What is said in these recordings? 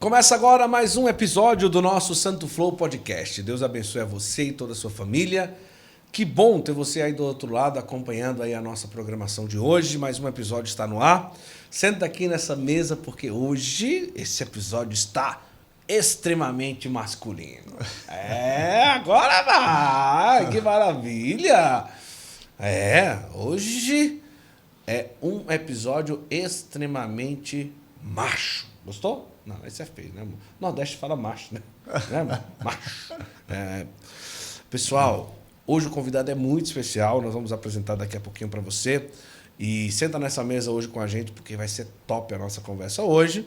Começa agora mais um episódio do nosso Santo Flow Podcast. Deus abençoe a você e toda a sua família. Que bom ter você aí do outro lado acompanhando aí a nossa programação de hoje. Mais um episódio está no ar. Senta aqui nessa mesa porque hoje esse episódio está extremamente masculino. Agora vai! Que maravilha! Hoje é um episódio extremamente macho. Gostou? Não, esse é feio, né? Nordeste fala macho, né? Macho. Pessoal, hoje o convidado é muito especial. Nós vamos apresentar daqui a pouquinho para você. E senta nessa mesa hoje com a gente, porque vai ser top a nossa conversa hoje.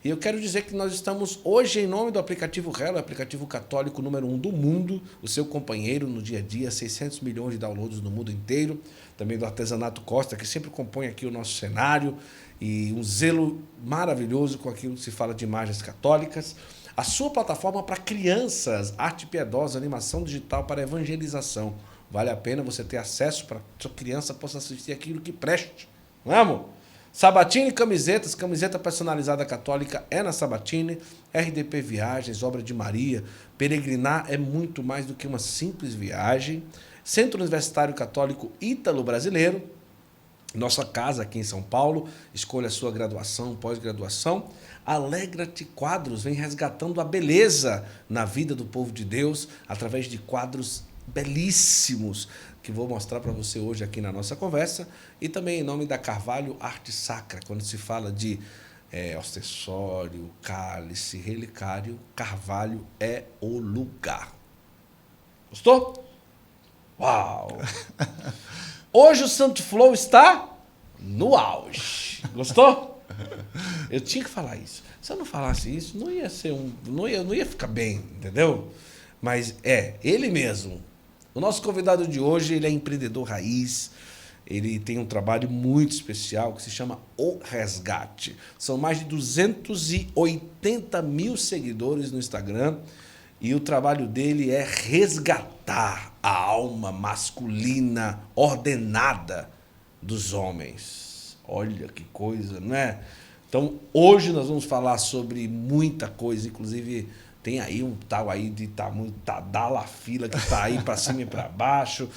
E eu quero dizer que nós estamos hoje em nome do aplicativo Relo, o aplicativo católico número 1 do mundo, o seu companheiro no dia a dia, 600 milhões de downloads no mundo inteiro. Também do Artesanato Costa, que sempre compõe aqui o nosso cenário. E um zelo maravilhoso com aquilo que se fala de imagens católicas. A sua plataforma para crianças, arte piedosa, animação digital para evangelização. Vale a pena você ter acesso para que sua criança possa assistir aquilo que preste. Não é, amor? Sabatini Camisetas, camiseta personalizada católica é na Sabatini. RDP Viagens, Obra de Maria. Peregrinar é muito mais do que uma simples viagem. Centro Universitário Católico Ítalo-Brasileiro. Nossa casa aqui em São Paulo, escolha a sua graduação, pós-graduação. Alegra-te Quadros vem resgatando a beleza na vida do povo de Deus através de quadros belíssimos que vou mostrar para você hoje aqui na nossa conversa. E também em nome da Carvalho Arte Sacra, quando se fala de ostensório, cálice, relicário, Carvalho é o lugar. Gostou? Uau! Hoje o Santo Flow está no auge. Gostou? Eu tinha que falar isso. Se eu não falasse isso, não ia ser não ia ficar bem, entendeu? Mas ele mesmo. O nosso convidado de hoje, ele é empreendedor raiz. Ele tem um trabalho muito especial que se chama O Resgate. São mais de 280 mil seguidores no Instagram. E o trabalho dele é resgatar a alma masculina ordenada dos homens. Olha que coisa, não é? Então, hoje nós vamos falar sobre muita coisa, inclusive tem aí um tal aí de tamanho Tadalafila que está aí para cima e para baixo,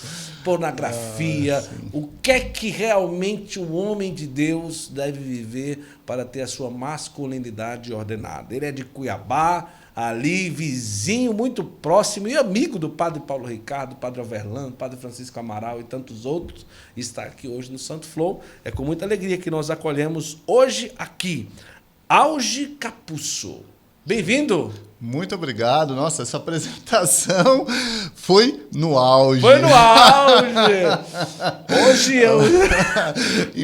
pornografia, o que é que realmente o homem de Deus deve viver para ter a sua masculinidade ordenada. Ele é de Cuiabá, ali, vizinho, muito próximo e amigo do Padre Paulo Ricardo, Padre Overlando, Padre Francisco Amaral e tantos outros, está aqui hoje no Santo Flow. É com muita alegria que nós acolhemos hoje aqui, Auge Capuzzo. Bem-vindo! Muito obrigado. Nossa, essa apresentação foi no auge. Foi no auge! Hoje eu...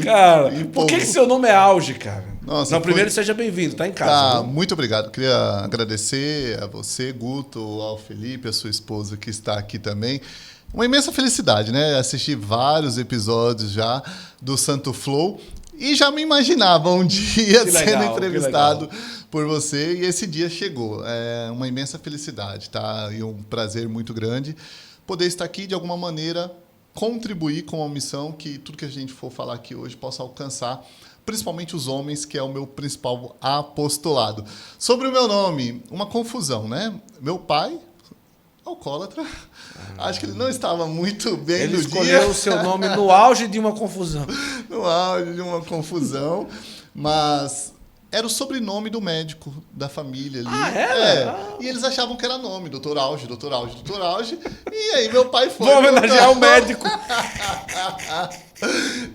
Cara, por que seu nome é Auge, cara? Nossa, não, primeiro seja bem-vindo, tá em casa. Tá, muito obrigado. Queria agradecer a você, Guto, ao Felipe, a sua esposa que está aqui também. Uma imensa felicidade, né? Assisti vários episódios já do Santo Flow e já me imaginava um dia sendo entrevistado por você e esse dia chegou. É uma imensa felicidade, tá? E um prazer muito grande poder estar aqui de alguma maneira contribuir com a missão que tudo que a gente for falar aqui hoje possa alcançar, principalmente os homens, que é o meu principal apostolado. Sobre o meu nome, uma confusão, né? Meu pai, alcoólatra, acho que ele não estava muito bem ele no dia. Ele escolheu o seu nome no auge de uma confusão. No auge de uma confusão, mas era o sobrenome do médico da família ali. E eles achavam que era nome, Doutor Auge, Doutor Auge, Doutor Auge. E aí meu pai foi... Vou homenagear o médico.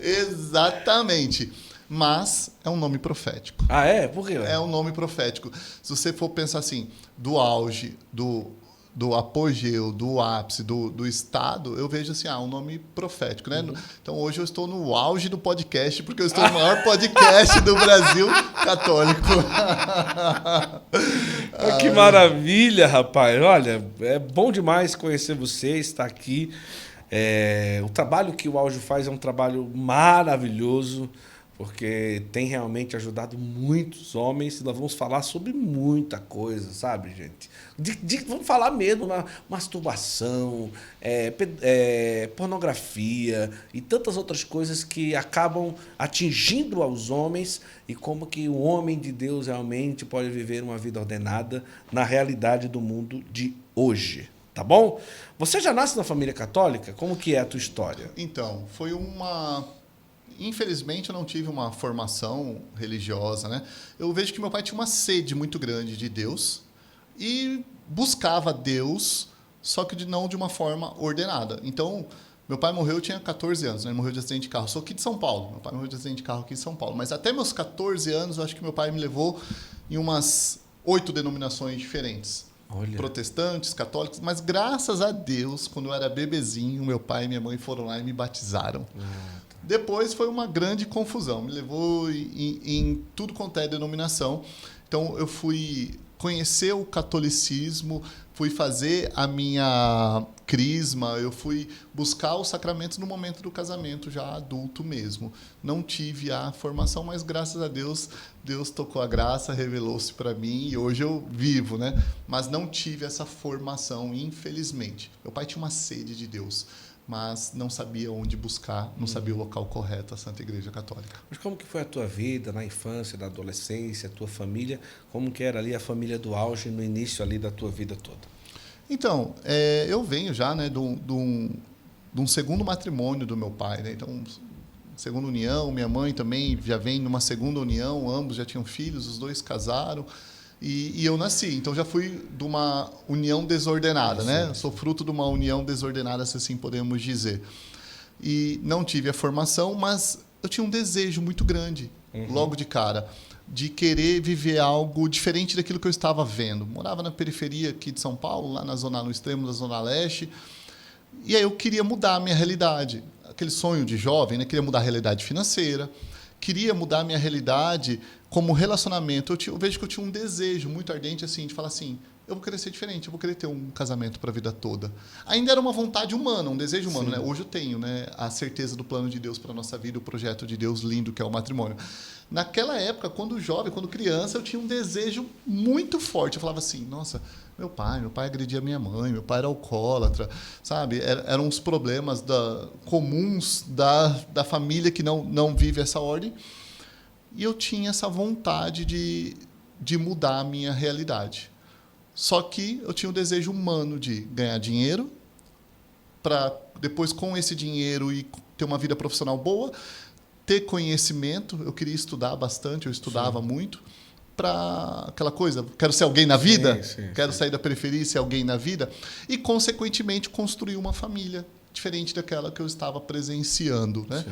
Exatamente. Mas é um nome profético. Ah, é? Por quê? É um nome profético. Se você for pensar assim, do auge, do apogeu, do ápice, do estado, eu vejo assim, um nome profético, né? Uhum. Então, hoje eu estou no auge do podcast, porque eu estou no maior podcast do Brasil católico. Que maravilha, rapaz. Olha, é bom demais conhecer você, estar aqui. O trabalho que o Auge faz é um trabalho maravilhoso. porque tem realmente ajudado muitos homens e nós vamos falar sobre muita coisa, sabe, gente? Vamos falar mesmo na masturbação, pornografia e tantas outras coisas que acabam atingindo aos homens e como que o homem de Deus realmente pode viver uma vida ordenada na realidade do mundo de hoje. Tá bom? Você já nasce na família católica? Como que é a tua história? Então, foi uma... Infelizmente, eu não tive uma formação religiosa, né? Eu vejo que meu pai tinha uma sede muito grande de Deus e buscava Deus, só que não de uma forma ordenada. Então, meu pai morreu, eu tinha 14 anos, né? Ele morreu de acidente de carro. Eu sou aqui de São Paulo. Meu pai morreu de acidente de carro aqui em São Paulo. Mas até meus 14 anos, eu acho que meu pai me levou em umas 8 denominações diferentes. Olha. Protestantes, católicos, mas graças a Deus, quando eu era bebezinho, meu pai e minha mãe foram lá e me batizaram. Depois foi uma grande confusão, me levou em tudo quanto é denominação. Então eu fui conhecer o catolicismo, fui fazer a minha crisma, eu fui buscar os sacramentos no momento do casamento, já adulto mesmo. Não tive a formação, mas graças a Deus, Deus tocou a graça, revelou-se para mim e hoje eu vivo, né? Mas não tive essa formação, infelizmente. Meu pai tinha uma sede de Deus, mas não sabia onde buscar, não sabia o local correto, a Santa Igreja Católica. Mas como que foi a tua vida na infância, na adolescência, a tua família? Como que era ali a família do auge no início ali da tua vida toda? Então, eu venho já, né, de um segundo matrimônio do meu pai, né? Então, segunda união, minha mãe também já vem numa segunda união, ambos já tinham filhos, os dois casaram. E eu nasci, então já fui de uma união desordenada, né? Sou fruto de uma união desordenada, se assim podemos dizer. E não tive a formação, mas eu tinha um desejo muito grande, logo de cara, de querer viver algo diferente daquilo que eu estava vendo. Morava na periferia aqui de São Paulo, lá no extremo da Zona Leste, e aí eu queria mudar a minha realidade. Aquele sonho de jovem, né? Queria mudar a realidade financeira, queria mudar a minha realidade como relacionamento. Eu vejo que eu tinha um desejo muito ardente assim, de falar assim, eu vou querer ser diferente, eu vou querer ter um casamento para a vida toda. Ainda era uma vontade humana, um desejo humano, né? Hoje eu tenho, né, a certeza do plano de Deus para a nossa vida, o projeto de Deus lindo que é o matrimônio. Naquela época, quando jovem, quando criança, eu tinha um desejo muito forte. Eu falava assim, nossa, meu pai agredia minha mãe, meu pai era alcoólatra, sabe? Eram os problemas comuns da família que não vive essa ordem. E eu tinha essa vontade de mudar a minha realidade. Só que eu tinha o desejo humano de ganhar dinheiro, para depois, com esse dinheiro, e ter uma vida profissional boa, ter conhecimento. Eu queria estudar bastante, eu estudava muito, para aquela coisa, quero ser alguém na vida, quero sair da periferia e ser alguém na vida, e, consequentemente, construir uma família diferente daquela que eu estava presenciando, né?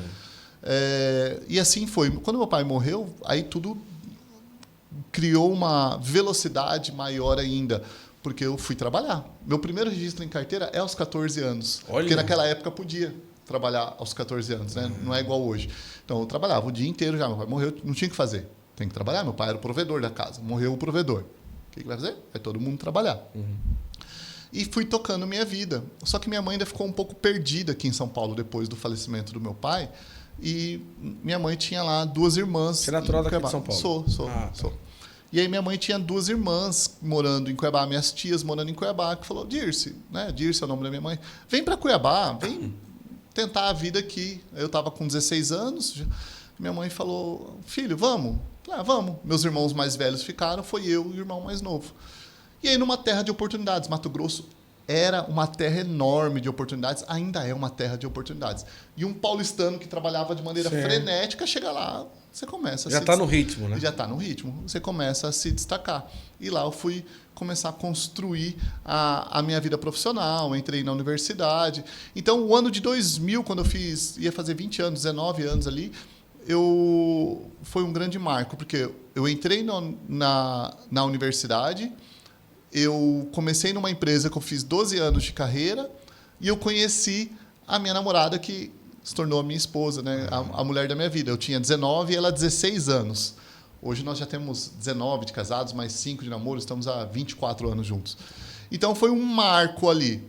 E assim foi. Quando meu pai morreu, aí tudo criou uma velocidade maior ainda, porque eu fui trabalhar. Meu primeiro registro em carteira é aos 14 anos. Olha. Porque naquela época podia trabalhar aos 14 anos, né? Não é igual hoje. Então eu trabalhava o dia inteiro já. Meu pai morreu, não tinha o que fazer. Tem que trabalhar. Meu pai era o provedor da casa. Morreu o provedor. O que vai fazer? Vai todo mundo trabalhar. E fui tocando minha vida. Só que minha mãe ainda ficou um pouco perdida aqui em São Paulo depois do falecimento do meu pai. E minha mãe tinha lá 2 irmãs. Você é natural daqui de São Paulo? Sou. E aí minha mãe tinha 2 irmãs morando em Cuiabá, minhas tias morando em Cuiabá, que falou, Dirce, né? Dirce é o nome da minha mãe, vem para Cuiabá, vem tentar a vida aqui. Eu estava com 16 anos, minha mãe falou, filho, vamos? Vamos. Meus irmãos mais velhos ficaram, foi eu e o irmão mais novo. E aí numa terra de oportunidades, Mato Grosso era uma terra enorme de oportunidades, ainda é uma terra de oportunidades. E um paulistano que trabalhava de maneira frenética, chega lá, você começa a já está no ritmo, né? Já está no ritmo. Você começa a se destacar. E lá eu fui começar a construir a minha vida profissional, entrei na universidade. Então, o ano de 2000, quando eu ia fazer 20 anos, 19 anos ali, foi um grande marco, porque eu entrei na universidade, eu comecei numa empresa que eu fiz 12 anos de carreira e eu conheci a minha namorada, que se tornou a minha esposa, né? A mulher da minha vida. Eu tinha 19 e ela 16 anos. Hoje nós já temos 19 de casados, mais 5 de namoro, estamos há 24 anos juntos. Então foi um marco ali.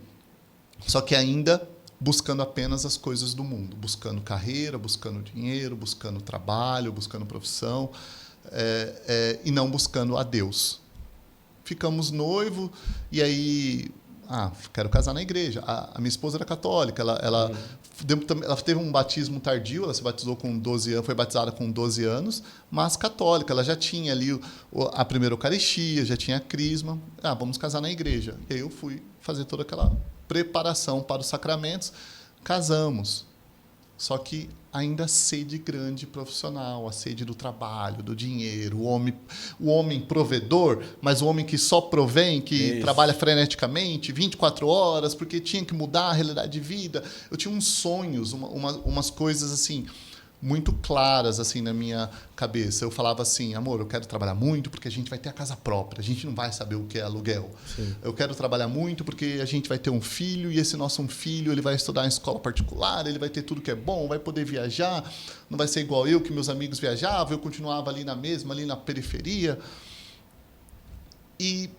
Só que ainda buscando apenas as coisas do mundo, buscando carreira, buscando dinheiro, buscando trabalho, buscando profissão, e não buscando a Deus. Ficamos noivo e aí, quero casar na igreja. A minha esposa era católica, ela teve um batismo tardio, ela se batizou com 12 anos, foi batizada com 12 anos, mas católica, ela já tinha ali a primeira Eucaristia, já tinha a crisma. Vamos casar na igreja. E aí eu fui fazer toda aquela preparação para os sacramentos, casamos. Só que ainda a sede grande profissional, a sede do trabalho, do dinheiro, o homem provedor, mas o homem que só provém, que trabalha freneticamente, 24 horas, porque tinha que mudar a realidade de vida. Eu tinha uns sonhos, umas coisas assim muito claras assim na minha cabeça. Eu falava assim, amor, eu quero trabalhar muito porque a gente vai ter a casa própria, a gente não vai saber o que é aluguel. Sim. Eu quero trabalhar muito porque a gente vai ter um filho e esse nosso filho ele vai estudar em escola particular, ele vai ter tudo que é bom, vai poder viajar, não vai ser igual eu, que meus amigos viajavam, eu continuava ali na periferia. E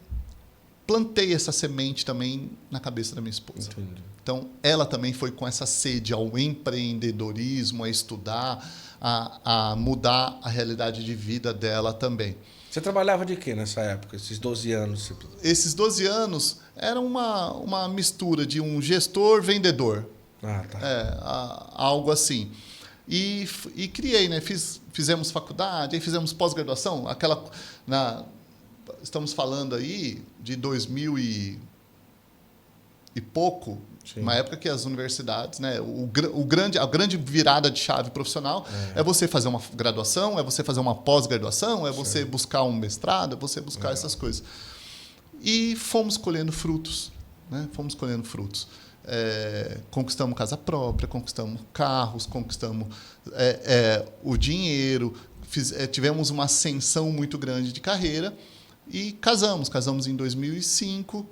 plantei essa semente também na cabeça da minha esposa. Entendi. Então, ela também foi com essa sede ao empreendedorismo, a estudar, a mudar a realidade de vida dela também. Você trabalhava de quê nessa época, esses 12 anos? Esses 12 anos era uma mistura de um gestor-vendedor. Algo assim. E criei, né? Fizemos faculdade, aí fizemos pós-graduação. Estamos falando aí de 2000 e pouco. Sim. Uma época que as universidades, né, a grande virada de chave profissional é você fazer uma graduação, é você fazer uma pós-graduação, é você buscar um mestrado, é você buscar essas coisas. E fomos colhendo frutos. Né? Conquistamos casa própria, conquistamos carros, conquistamos o dinheiro, tivemos uma ascensão muito grande de carreira e casamos em 2005.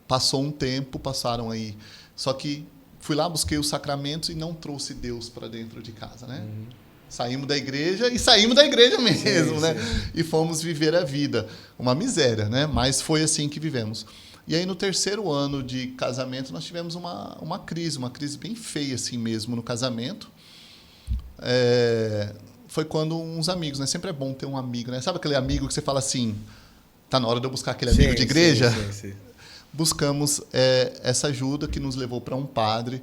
Passou um tempo, passaram aí. Só que fui lá, busquei os sacramentos e não trouxe Deus para dentro de casa, né? Uhum. Saímos da igreja mesmo, sim, né? Sim. E fomos viver a vida. Uma miséria, né? Mas foi assim que vivemos. E aí, no terceiro ano de casamento, nós tivemos uma crise bem feia assim mesmo no casamento. Foi quando uns amigos, né? Sempre é bom ter um amigo, né? Sabe aquele amigo que você fala assim, tá na hora de eu buscar aquele amigo de igreja? Sim. Buscamos essa ajuda que nos levou para um padre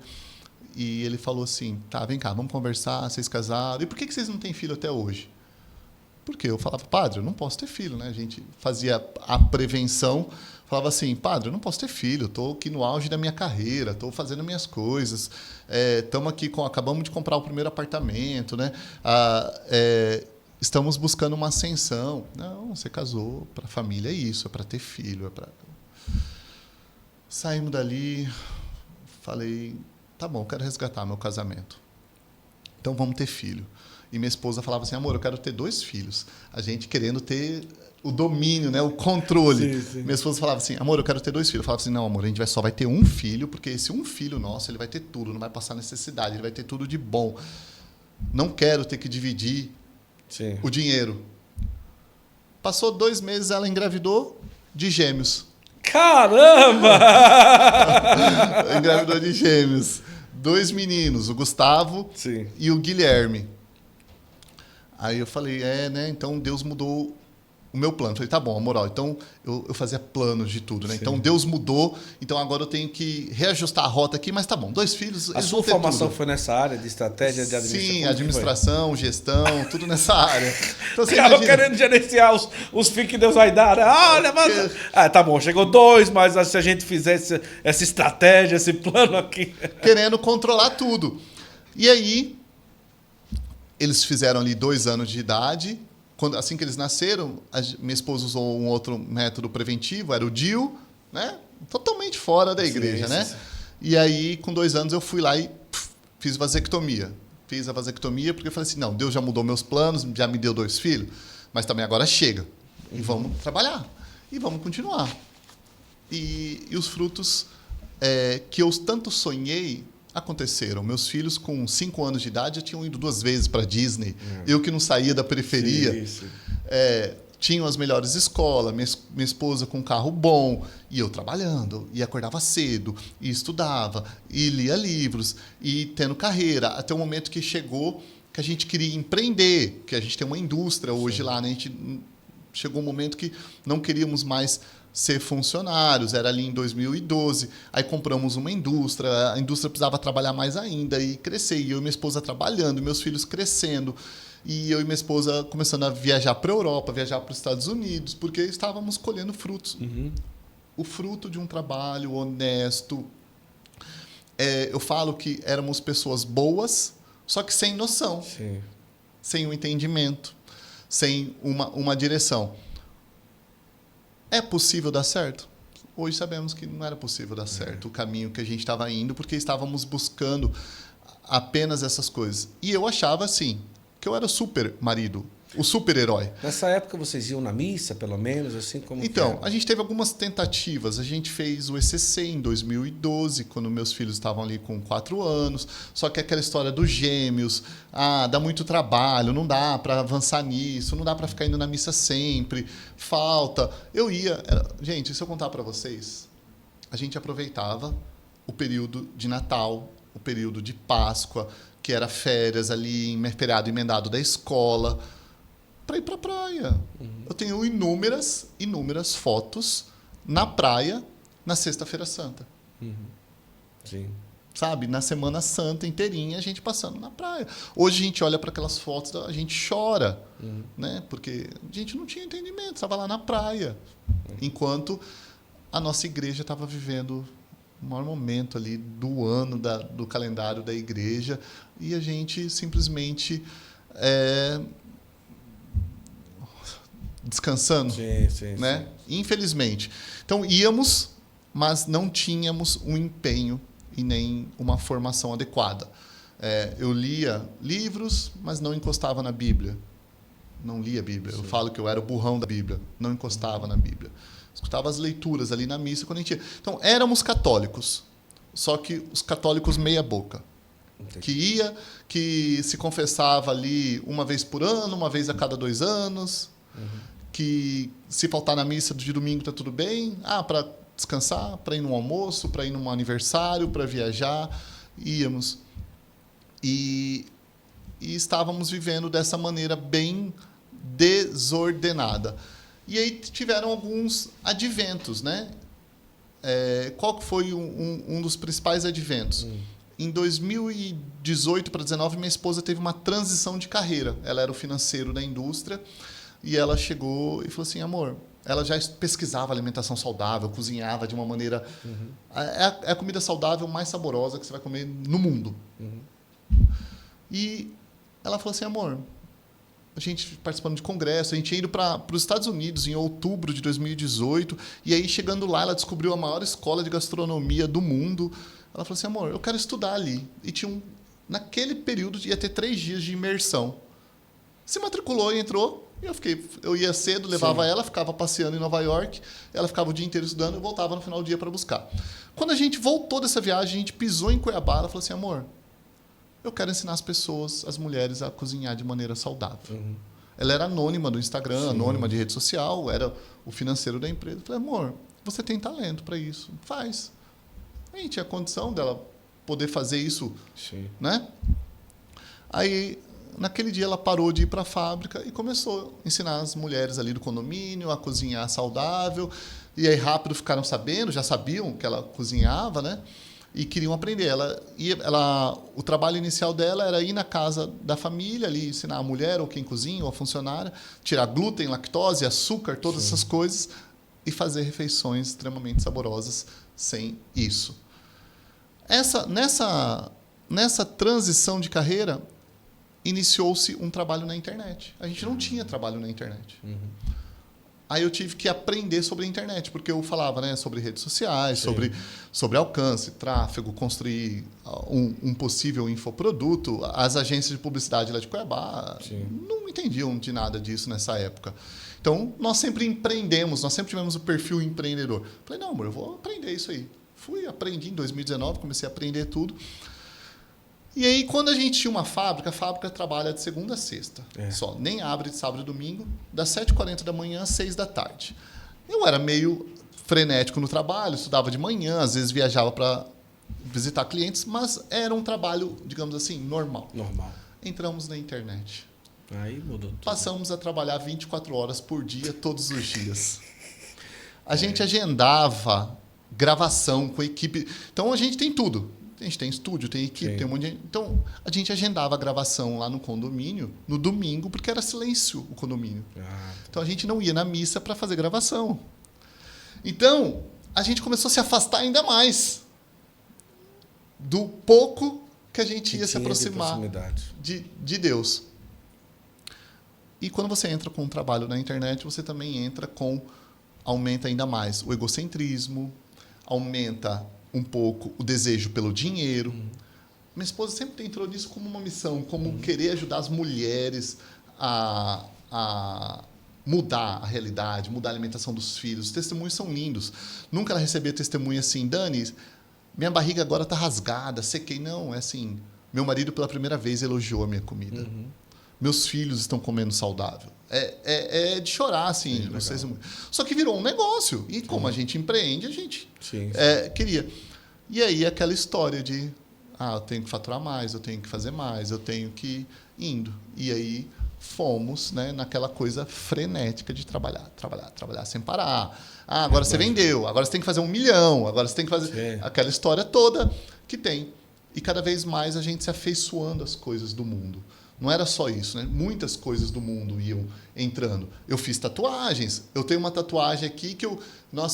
e ele falou assim, vem cá, vamos conversar, vocês casaram. E por que vocês não têm filho até hoje? Porque eu falava, padre, eu não posso ter filho, né? A gente fazia a prevenção, falava assim, padre, eu não posso ter filho, estou aqui no auge da minha carreira, estou fazendo minhas coisas, estamos aqui, acabamos de comprar o primeiro apartamento, né? Estamos buscando uma ascensão. Não, você casou, para a família é isso, é para ter filho, Saímos dali, falei, tá bom, eu quero resgatar meu casamento. Então vamos ter filho. E minha esposa falava assim, amor, eu quero ter 2 filhos. A gente querendo ter o domínio, né, o controle. Sim. Minha esposa falava assim, amor, eu quero ter 2 filhos. Eu falava assim, não, amor, a gente só vai ter um filho, porque esse um filho nosso, ele vai ter tudo, não vai passar necessidade, ele vai ter tudo de bom. Não quero ter que dividir o dinheiro. Passou 2 meses, ela engravidou de gêmeos. Caramba! Engravidou de gêmeos. 2 meninos, o Gustavo e o Guilherme. Aí eu falei, né? Então Deus mudou o meu plano. Eu falei, tá bom, amor, então eu fazia planos de tudo, né? Sim. Então Deus mudou, então agora eu tenho que reajustar a rota aqui, mas tá bom, 2 filhos. A sua formação foi nessa área de estratégia, de administração? Sim, administração, gestão, tudo nessa área. Então, você imagina... querendo gerenciar os filhos que Deus vai dar, né? Olha, mas... tá bom, chegou 2, mas se a gente fizesse essa estratégia, esse plano aqui... Querendo controlar tudo. E aí, eles fizeram ali 2 anos de idade. Assim que eles nasceram, minha esposa usou um outro método preventivo, era o DIU, né? Totalmente fora da igreja, né? E aí, com 2 anos, eu fui lá e fiz vasectomia. Fiz a vasectomia porque eu falei assim, não, Deus já mudou meus planos, já me deu 2 filhos, mas também agora chega. E vamos trabalhar. E vamos continuar. E os frutos que eu tanto sonhei aconteceram. Meus filhos, com 5 anos de idade, já tinham ido 2 vezes para Disney. Eu que não saía da periferia. tinham as melhores escolas, minha esposa com um carro bom, e eu trabalhando, e acordava cedo, e estudava, e lia livros, e tendo carreira, até o momento que chegou que a gente queria empreender, que a gente tem uma indústria hoje lá, né? A gente chegou um momento que não queríamos mais ser funcionários, era ali em 2012, aí compramos uma indústria, a indústria precisava trabalhar mais ainda e crescer, e eu e minha esposa trabalhando, meus filhos crescendo, e eu e minha esposa começando a viajar para a Europa, viajar para os Estados Unidos, porque estávamos colhendo frutos. O fruto de um trabalho honesto. Eu falo que éramos pessoas boas, só que sem noção, Sim. sem um entendimento, sem uma direção. É possível dar certo? Hoje sabemos que não era possível dar certo o caminho que a gente estava indo, porque estávamos buscando apenas essas coisas. E eu achava, assim, que eu era o super marido, o super-herói. Nessa época vocês iam na missa, pelo menos, assim como... Então, a gente teve algumas tentativas. A gente fez o ECC em 2012, quando meus filhos estavam ali com 4 anos. Só que aquela história dos gêmeos, dá muito trabalho, não dá para avançar nisso, não dá para ficar indo na missa sempre, falta. Eu ia... Gente, se eu contar para vocês, a gente aproveitava o período de Natal, o período de Páscoa, que era férias ali, em feriado emendado da escola, para ir para a praia. Eu tenho inúmeras fotos na praia na Sexta-feira Santa. Sim. Sabe? Na Semana Santa inteirinha, a gente passando na praia. Hoje a gente olha para aquelas fotos, a gente chora, né? Porque a gente não tinha entendimento, estava lá na praia. Enquanto a nossa igreja estava vivendo o maior momento ali do ano, do calendário da igreja, e a gente simplesmente... descansando, sim, né? Sim. Infelizmente. Então, íamos, mas não tínhamos um empenho e nem uma formação adequada. Eu lia livros, mas não encostava na Bíblia. Não lia a Bíblia. Sim. Eu falo que eu era o burrão da Bíblia. Não encostava na Bíblia. Escutava as leituras ali na missa quando a gente ia. Então, éramos católicos. Só que os católicos meia boca. Entendi. Que se confessava ali uma vez por ano, uma vez a cada 2 anos... Que se faltar na missa de domingo está tudo bem. Para descansar, para ir num almoço, para ir num aniversário, para viajar. Íamos. E estávamos vivendo dessa maneira bem desordenada. E aí tiveram alguns adventos, né? Qual que foi um dos principais adventos? Em 2018 para 2019, minha esposa teve uma transição de carreira. Ela era o financeiro da indústria. E ela chegou e falou assim, amor, ela já pesquisava alimentação saudável, cozinhava de uma maneira... É a comida saudável mais saborosa que você vai comer no mundo. E ela falou assim, amor, a gente participando de congresso, a gente ia indo para os Estados Unidos em outubro de 2018, e aí chegando lá, ela descobriu a maior escola de gastronomia do mundo. Ela falou assim, amor, eu quero estudar ali. E naquele período ia ter 3 dias de imersão. Se matriculou e entrou. Eu ia cedo, levava ela, ficava passeando em Nova York, ela ficava o dia inteiro estudando e voltava no final do dia para buscar. Quando a gente voltou dessa viagem, a gente pisou em Cuiabá, ela falou assim, amor, eu quero ensinar as pessoas, as mulheres, a cozinhar de maneira saudável. Ela era anônima do Instagram, anônima de rede social, era o financeiro da empresa. Eu falei, amor, você tem talento para isso, faz. A gente tinha condição dela poder fazer isso, né? Aí... Naquele dia, ela parou de ir para a fábrica e começou a ensinar as mulheres ali do condomínio a cozinhar saudável. E aí, rápido, ficaram sabendo, já sabiam que ela cozinhava, né? E queriam aprender. O trabalho inicial dela era ir na casa da família, ali, ensinar a mulher, ou quem cozinha, ou a funcionária, tirar glúten, lactose, açúcar, todas essas coisas, e fazer refeições extremamente saborosas sem isso. Nessa transição de carreira, iniciou-se um trabalho na internet. A gente não tinha trabalho na internet. Aí eu tive que aprender sobre a internet, porque eu falava, né, sobre redes sociais, sobre alcance, tráfego, construir um possível infoproduto. As agências de publicidade lá de Cuiabá não entendiam de nada disso nessa época. Então, nós sempre empreendemos, nós sempre tivemos o perfil empreendedor. Falei, não, amor, eu vou aprender isso aí. Aprendi em 2019, comecei a aprender tudo. E aí, quando a gente tinha uma fábrica, a fábrica trabalha de segunda a sexta. É. Só. Nem abre de sábado e domingo, das 7h40 da manhã às 6 da tarde. Eu era meio frenético no trabalho, estudava de manhã, às vezes viajava para visitar clientes, mas era um trabalho, digamos assim, normal. Normal. Entramos na internet. Aí mudou tudo. Passamos a trabalhar 24 horas por dia, todos os dias. A gente agendava gravação com a equipe. Então, a gente tem tudo. A gente tem estúdio, tem equipe, Sim. tem um monte de gente. Então, a gente agendava a gravação lá no condomínio, no domingo, porque era silêncio o condomínio. Então, a gente não ia na missa para fazer gravação. Então, a gente começou a se afastar ainda mais do pouco que a gente ia se aproximar de Deus. E quando você entra com um trabalho na internet, você também aumenta ainda mais o egocentrismo, aumenta um pouco o desejo pelo dinheiro. Minha esposa sempre entrou nisso como uma missão, como querer ajudar as mulheres a mudar a realidade, mudar a alimentação dos filhos. Os testemunhos são lindos. Nunca ela recebia testemunho assim, Dani, minha barriga agora está rasgada, sequei. Não, é assim, meu marido pela primeira vez elogiou a minha comida. Meus filhos estão comendo saudável. É de chorar, assim. Não sei se... Só que virou um negócio. E como a gente empreende, a gente queria. E aí, aquela história de... eu tenho que faturar mais, eu tenho que fazer mais, eu tenho que ir indo. E aí, fomos, né, naquela coisa frenética de trabalhar sem parar. Agora você vendeu, agora você tem que fazer 1 milhão, agora você tem que fazer... Aquela história toda que tem. E cada vez mais a gente se afeiçoando às coisas do mundo. Não era só isso, né? Muitas coisas do mundo iam entrando. Eu fiz tatuagens. Eu tenho uma tatuagem aqui que eu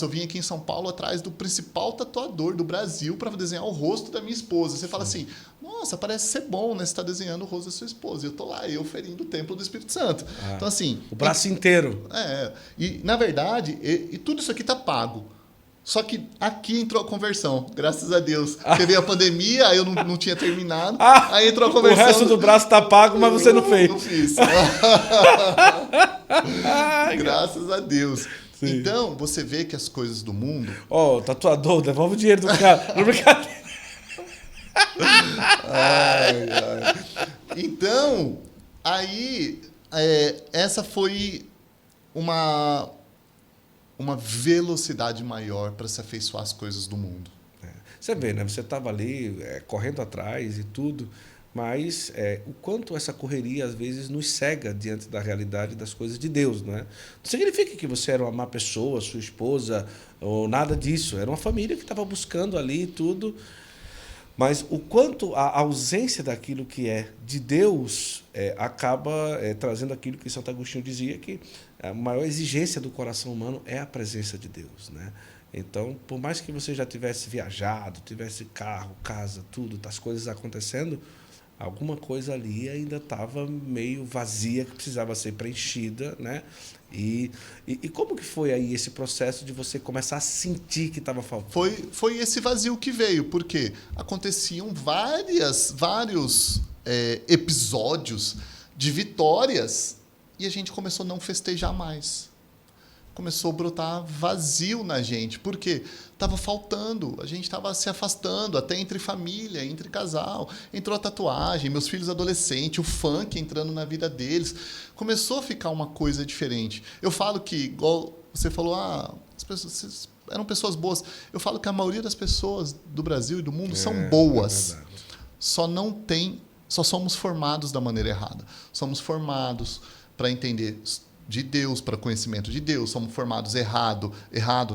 vim aqui em São Paulo atrás do principal tatuador do Brasil para desenhar o rosto da minha esposa. Você fala assim, nossa, parece ser bom, né? Você está desenhando o rosto da sua esposa. E eu estou lá, eu ferindo o templo do Espírito Santo. Então, assim... O braço inteiro. E, na verdade, tudo isso aqui está pago. Só que aqui entrou a conversão, graças a Deus. Porque veio a pandemia, aí eu não tinha terminado. Aí entrou a conversão. O resto do braço tá pago, mas você não fez. Não fiz. Graças a Deus. Sim. Então, você vê que as coisas do mundo... Tatuador, devolve o dinheiro do cara. Não brincadeira. Então, aí, essa foi uma velocidade maior para se afeiçoar às coisas do mundo. Você vê, né? Você estava ali correndo atrás e tudo, mas o quanto essa correria às vezes nos cega diante da realidade das coisas de Deus, não é? Não significa que você era uma má pessoa, sua esposa, ou nada disso. Era uma família que estava buscando ali tudo. Mas o quanto a ausência daquilo que é de Deus acaba trazendo aquilo que Santo Agostinho dizia, que a maior exigência do coração humano é a presença de Deus, né? Então, por mais que você já tivesse viajado, tivesse carro, casa, tudo, as coisas acontecendo, alguma coisa ali ainda estava meio vazia, que precisava ser preenchida, né? E como que foi aí esse processo de você começar a sentir que estava faltando? Foi esse vazio que veio, porque aconteciam vários episódios de vitórias e a gente começou a não festejar mais. Começou a brotar vazio na gente, porque estava faltando, a gente estava se afastando, até entre família, entre casal. Entrou a tatuagem, meus filhos adolescentes, o funk entrando na vida deles. Começou a ficar uma coisa diferente. Eu falo que, igual você falou, as pessoas eram pessoas boas. Eu falo que a maioria das pessoas do Brasil e do mundo são boas. Só somos formados da maneira errada. Somos formados para entender de Deus, para conhecimento de Deus, somos formados errado,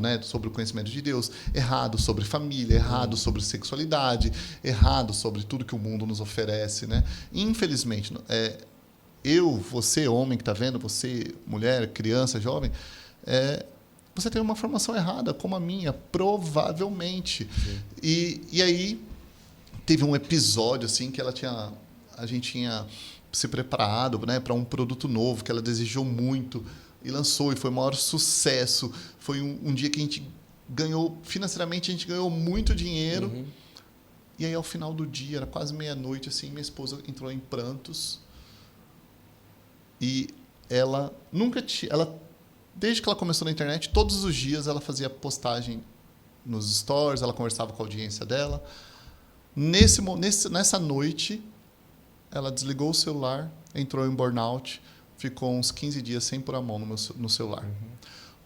né, sobre o conhecimento de Deus, errado sobre família, errado sobre sexualidade, errado sobre tudo que o mundo nos oferece, né? Infelizmente, você, homem que está vendo, você, mulher, criança, jovem, você tem uma formação errada, como a minha, provavelmente. E aí teve um episódio assim que a gente tinha se preparado, né, para um produto novo que ela desejou muito e lançou, e foi o maior sucesso. Foi um dia que a gente ganhou, financeiramente, a gente ganhou muito dinheiro. E aí, ao final do dia, era quase meia-noite, assim, minha esposa entrou em prantos. E ela nunca tinha... Desde que ela começou na internet, todos os dias ela fazia postagem nos stories, ela conversava com a audiência dela. Nessa noite, ela desligou o celular, entrou em burnout, ficou uns 15 dias sem pôr a mão no celular.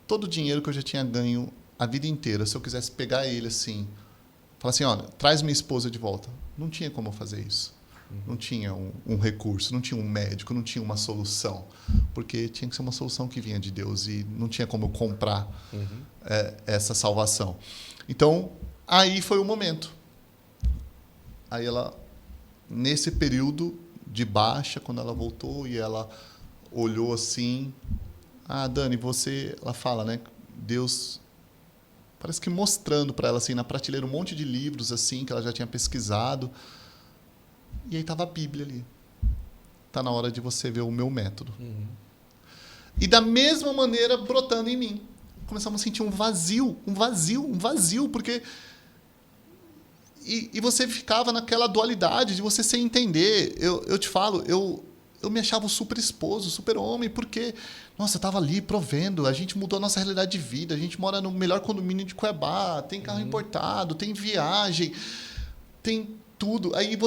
Todo o dinheiro que eu já tinha ganho a vida inteira, se eu quisesse pegar ele assim, falar assim, olha, traz minha esposa de volta. Não tinha como eu fazer isso. Não tinha um recurso, não tinha um médico, não tinha uma solução. Porque tinha que ser uma solução que vinha de Deus e não tinha como eu comprar essa salvação. Então, aí foi o momento. Aí ela, nesse período de baixa, quando ela voltou e ela olhou assim, Dani, ela fala, né, Deus parece que mostrando para ela assim na prateleira um monte de livros assim que ela já tinha pesquisado. E aí estava a Bíblia ali. Está na hora de você ver o meu método. E da mesma maneira brotando em mim. Começamos a sentir um vazio, porque e você ficava naquela dualidade de você sem entender. Eu te falo, eu me achava um super esposo, super homem, porque, nossa, eu estava ali provendo, a gente mudou a nossa realidade de vida, a gente mora no melhor condomínio de Cuiabá, tem carro importado, tem viagem, tem tudo. Aí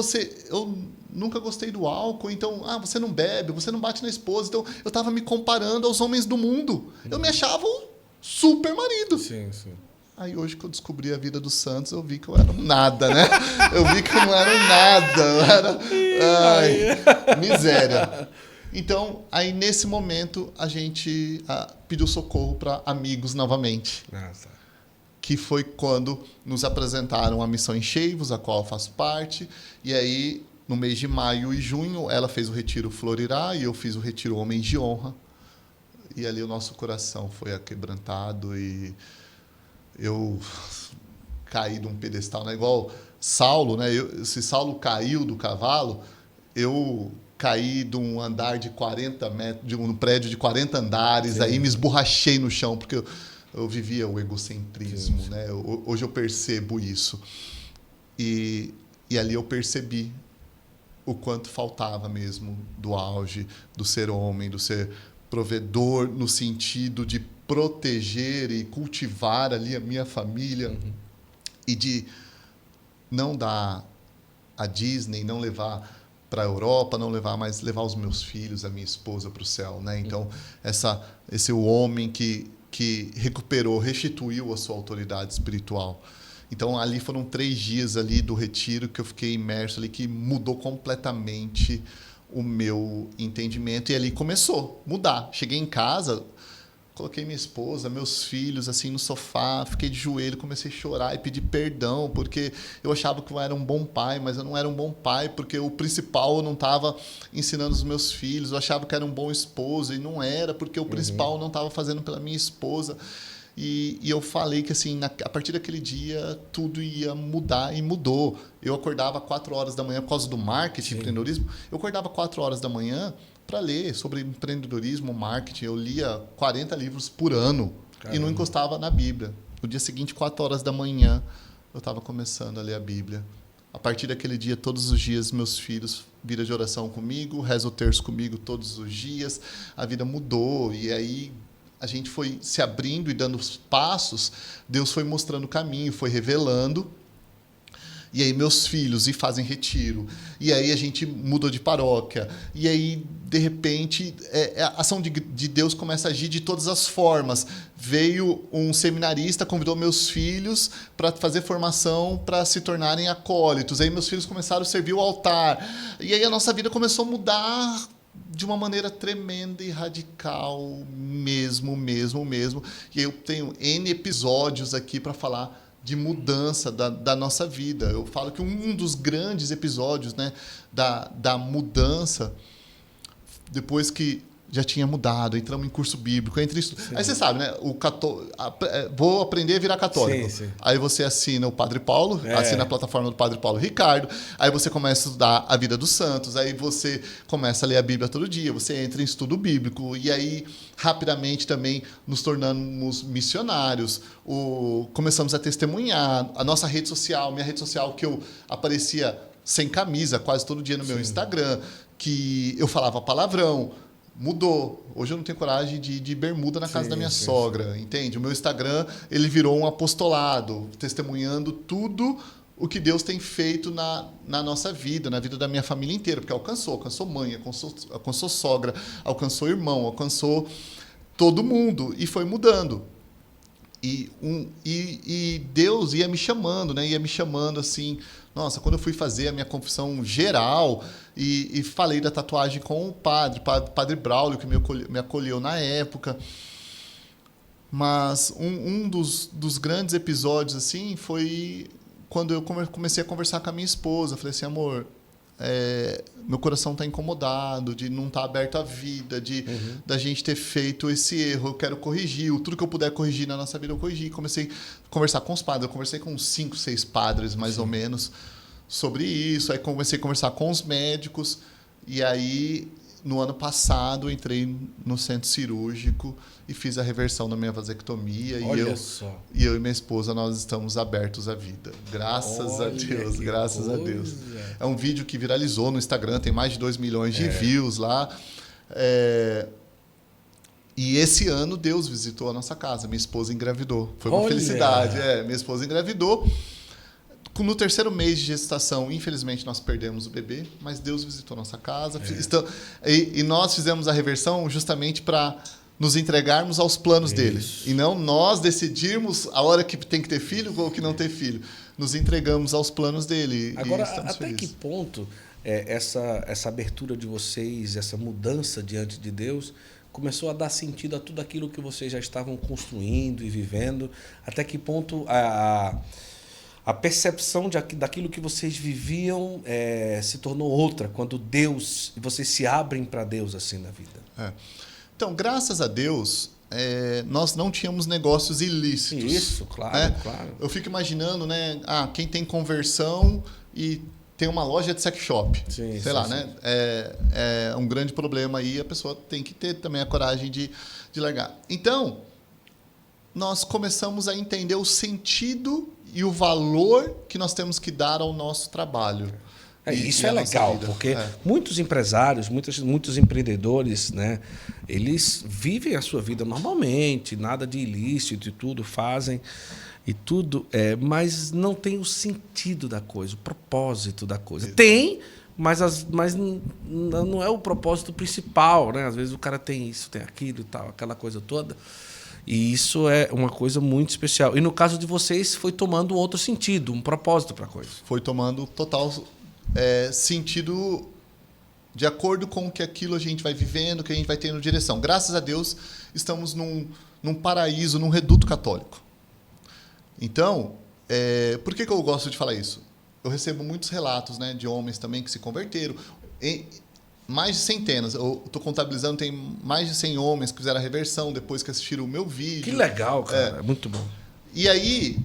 eu nunca gostei do álcool, então, você não bebe, você não bate na esposa, então eu estava me comparando aos homens do mundo. Eu me achava um super marido. Sim, sim. Aí hoje que eu descobri a vida dos santos, eu vi que eu era um nada, né? Eu vi que eu não era um nada. Miséria. Então, aí nesse momento, a gente pediu socorro para amigos novamente. Nossa. Que foi quando nos apresentaram a Missão Encheivos, a qual eu faço parte. E aí, no mês de maio e junho, ela fez o Retiro Florirá e eu fiz o Retiro Homens de Honra. E ali o nosso coração foi aquebrantado e eu caí de um pedestal, né? Igual Saulo, né? Se Saulo caiu do cavalo, eu caí de um andar de 40 metros, de um prédio de 40 andares, sim. Aí me esborrachei no chão, porque eu vivia o egocentrismo, sim. Né? Hoje eu percebo isso. E ali eu percebi o quanto faltava mesmo do auge, do ser homem, do ser provedor, no sentido de proteger e cultivar ali a minha família e de não dar a Disney, não levar para a Europa, não levar, mas levar os meus filhos, a minha esposa para o céu, né? Então, esse é o homem que recuperou, restituiu a sua autoridade espiritual. Então, ali foram 3 dias ali do retiro que eu fiquei imerso ali, que mudou completamente o meu entendimento. E ali começou a mudar. Cheguei em casa, coloquei minha esposa, meus filhos assim no sofá, fiquei de joelho, comecei a chorar e pedir perdão, porque eu achava que eu era um bom pai, mas eu não era um bom pai, porque o principal eu não estava ensinando os meus filhos, eu achava que era um bom esposo e não era, porque o principal eu não estava fazendo pela minha esposa. E eu falei que assim, a partir daquele dia tudo ia mudar e mudou. Eu acordava 4 horas da manhã por causa do marketing, empreendedorismo. Eu acordava 4 horas da manhã para ler sobre empreendedorismo, marketing. Eu lia 40 livros por ano. Caramba. E não encostava na Bíblia. No dia seguinte, 4 horas da manhã, eu estava começando a ler a Bíblia. A partir daquele dia, todos os dias, meus filhos viram de oração comigo, rezam o terço comigo todos os dias. A vida mudou e aí a gente foi se abrindo e dando os passos. Deus foi mostrando o caminho, foi revelando. E aí meus filhos fazem retiro. E aí a gente mudou de paróquia. E aí, de repente, a ação de Deus começa a agir de todas as formas. Veio um seminarista, convidou meus filhos para fazer formação para se tornarem acólitos. Aí meus filhos começaram a servir o altar. E aí a nossa vida começou a mudar de uma maneira tremenda e radical, mesmo. E eu tenho N episódios aqui para falar de mudança da nossa vida. Eu falo que um dos grandes episódios, né, da mudança, depois que já tinha mudado, entramos em curso bíblico, aí você sabe, né? Vou aprender a virar católico. Sim. Aí você assina o Padre Paulo, assina a plataforma do Padre Paulo Ricardo, aí você começa a estudar a vida dos santos, aí você começa a ler a Bíblia todo dia, você entra em estudo bíblico, e aí rapidamente também nos tornamos missionários, começamos a testemunhar, a nossa rede social, minha rede social, que eu aparecia sem camisa quase todo dia no meu Instagram, que eu falava palavrão, mudou. Hoje eu não tenho coragem de ir de bermuda na casa da minha sogra, entende? O meu Instagram, ele virou um apostolado, testemunhando tudo o que Deus tem feito na nossa vida, na vida da minha família inteira, porque alcançou mãe, alcançou sogra, alcançou irmão, alcançou todo mundo, e foi mudando. E Deus ia me chamando, né? Ia me chamando assim. Nossa, quando eu fui fazer a minha confissão geral e falei da tatuagem com o padre Braulio, que me acolheu na época. Mas um dos grandes episódios assim foi quando eu comecei a conversar com a minha esposa. Falei assim, amor, meu coração está incomodado de não estar aberto à vida, da gente ter feito esse erro. Eu quero corrigir. Tudo que eu puder corrigir na nossa vida, eu corrigi. Comecei a conversar com os padres. Eu conversei com uns 5, 6 padres, mais ou menos, sobre isso. Aí comecei a conversar com os médicos. E aí, no ano passado, eu entrei no centro cirúrgico e fiz a reversão da minha vasectomia. Olha só. E eu e minha esposa, nós estamos abertos à vida. Graças a Deus, graças a Deus. É um vídeo que viralizou no Instagram, tem mais de 2 milhões de views lá. E esse ano Deus visitou a nossa casa. Minha esposa engravidou. Foi uma felicidade. Minha esposa engravidou. No 3º mês de gestação, infelizmente, nós perdemos o bebê, mas Deus visitou a nossa casa. E nós fizemos a reversão justamente para nos entregarmos aos planos dele. E não nós decidirmos a hora que tem que ter filho ou que não ter filho. Nos entregamos aos planos dele. Agora, até que ponto essa abertura de vocês, essa mudança diante de Deus, começou a dar sentido a tudo aquilo que vocês já estavam construindo e vivendo? Até que ponto a percepção daquilo que vocês viviam se tornou outra, quando vocês se abrem para Deus assim na vida? Então, graças a Deus, nós não tínhamos negócios ilícitos. Isso, claro, claro. Eu fico imaginando, né? Quem tem conversão e tem uma loja de sex shop. Sim, sei lá, né? É um grande problema aí, a pessoa tem que ter também a coragem de largar. Então, nós começamos a entender o sentido e o valor que nós temos que dar ao nosso trabalho. Isso é legal, porque muitos empresários, muitos empreendedores, né, eles vivem a sua vida normalmente, nada de ilícito e tudo, fazem e tudo, mas não tem o sentido da coisa, o propósito da coisa. Tem, mas não é o propósito principal, né? Às vezes o cara tem isso, tem aquilo e tal, aquela coisa toda. E isso é uma coisa muito especial. E no caso de vocês, foi tomando um outro sentido, um propósito para a coisa. Foi tomando total sentido de acordo com que aquilo a gente vai vivendo, que a gente vai tendo direção. Graças a Deus, estamos num paraíso, num reduto católico. Então, por que eu gosto de falar isso? Eu recebo muitos relatos, né, de homens também que se converteram. Mais de centenas. Eu estou contabilizando, tem mais de 100 homens que fizeram a reversão depois que assistiram o meu vídeo. Que legal, cara. É muito bom. E aí,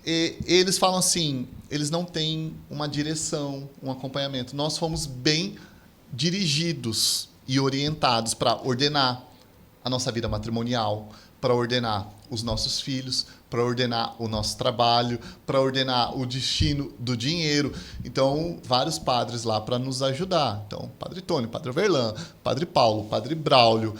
eles falam assim, eles não têm uma direção, um acompanhamento. Nós fomos bem dirigidos e orientados para ordenar a nossa vida matrimonial, para ordenar os nossos filhos, para ordenar o nosso trabalho, para ordenar o destino do dinheiro. Então, vários padres lá para nos ajudar. Então, Padre Tony, Padre Verlan, Padre Paulo, Padre Braulio,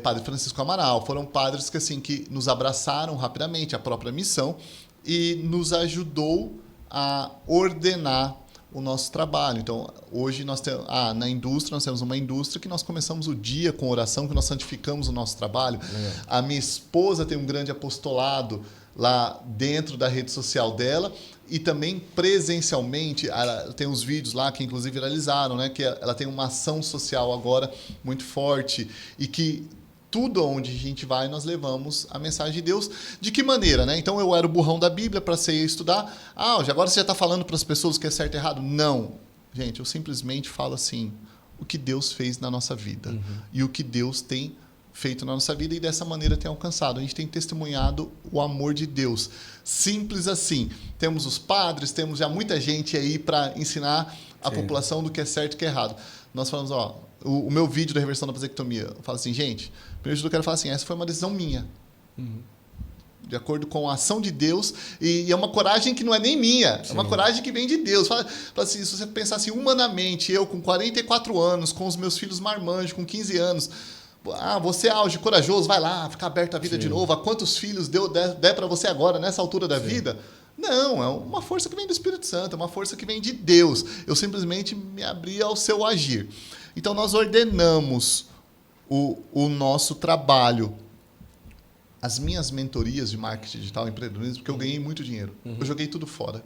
Padre Francisco Amaral, foram padres que nos abraçaram rapidamente, a própria missão, e nos ajudou a ordenar o nosso trabalho. Então, hoje nós temos, na indústria, nós temos uma indústria que nós começamos o dia com oração, que nós santificamos o nosso trabalho. A minha esposa tem um grande apostolado lá dentro da rede social dela e também presencialmente. Ela tem uns vídeos lá que inclusive viralizaram, né? Que ela tem uma ação social agora muito forte e que tudo onde a gente vai, nós levamos a mensagem de Deus. De que maneira, né? Então, eu era o burrão da Bíblia para você ir estudar. Agora você já está falando para as pessoas o que é certo e errado? Não. Gente, eu simplesmente falo assim, o que Deus fez na nossa vida. E o que Deus tem feito na nossa vida e dessa maneira tem alcançado. A gente tem testemunhado o amor de Deus. Simples assim. Temos os padres, temos já muita gente aí para ensinar a população do que é certo e o que é errado. Nós falamos, o meu vídeo da reversão da vasectomia, eu falo assim, gente, primeiro eu quero falar assim, essa foi uma decisão minha. De acordo com a ação de Deus, e é uma coragem que não é nem minha, é uma coragem que vem de Deus. Fala assim, se você pensar assim, humanamente, eu com 44 anos, com os meus filhos marmanjos, com 15 anos, você é auge, corajoso, vai lá, fica aberto à vida de novo. A quantos filhos der para você agora, nessa altura da vida? Não, é uma força que vem do Espírito Santo, é uma força que vem de Deus. Eu simplesmente me abri ao seu agir. Então, nós ordenamos o nosso trabalho. As minhas mentorias de marketing digital e empreendedorismo, porque eu ganhei muito dinheiro. Eu joguei tudo fora.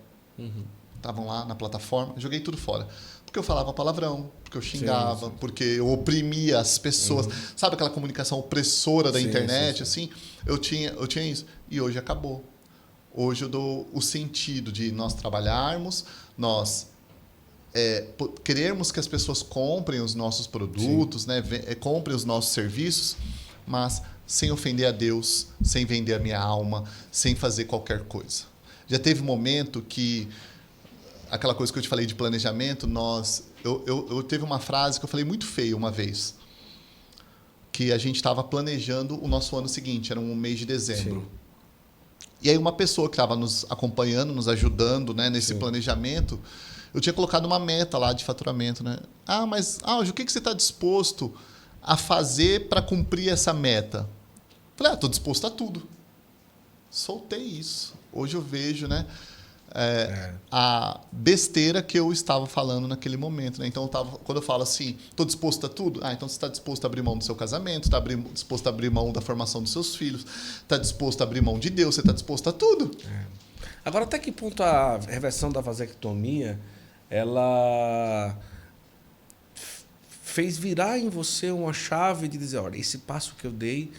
Estavam lá na plataforma, eu joguei tudo fora. Porque eu falava palavrão, porque eu xingava, porque eu oprimia as pessoas. Sabe aquela comunicação opressora da internet? Assim, eu tinha isso. E hoje acabou. Hoje eu dou o sentido de nós trabalharmos, nós querermos que as pessoas comprem os nossos produtos, né, comprem os nossos serviços, mas sem ofender a Deus, sem vender a minha alma, sem fazer qualquer coisa. Já teve um momento que, aquela coisa que eu te falei de planejamento, eu teve uma frase que eu falei muito feia uma vez, que a gente estava planejando o nosso ano seguinte, era um mês de dezembro. Sim. E aí uma pessoa que estava nos acompanhando, nos ajudando, né, nesse planejamento, eu tinha colocado uma meta lá de faturamento. Né? Mas o que você está disposto a fazer para cumprir essa meta? Falei, estou disposto a tudo. Soltei isso. Hoje eu vejo, né, a besteira que eu estava falando naquele momento. Né? Então, quando eu falo assim, estou disposto a tudo, então você está disposto a abrir mão do seu casamento, está disposto a abrir mão da formação dos seus filhos, está disposto a abrir mão de Deus, você está disposto a tudo. Agora, até que ponto a reversão da vasectomia, ela fez virar em você uma chave de dizer, olha, esse passo que eu dei,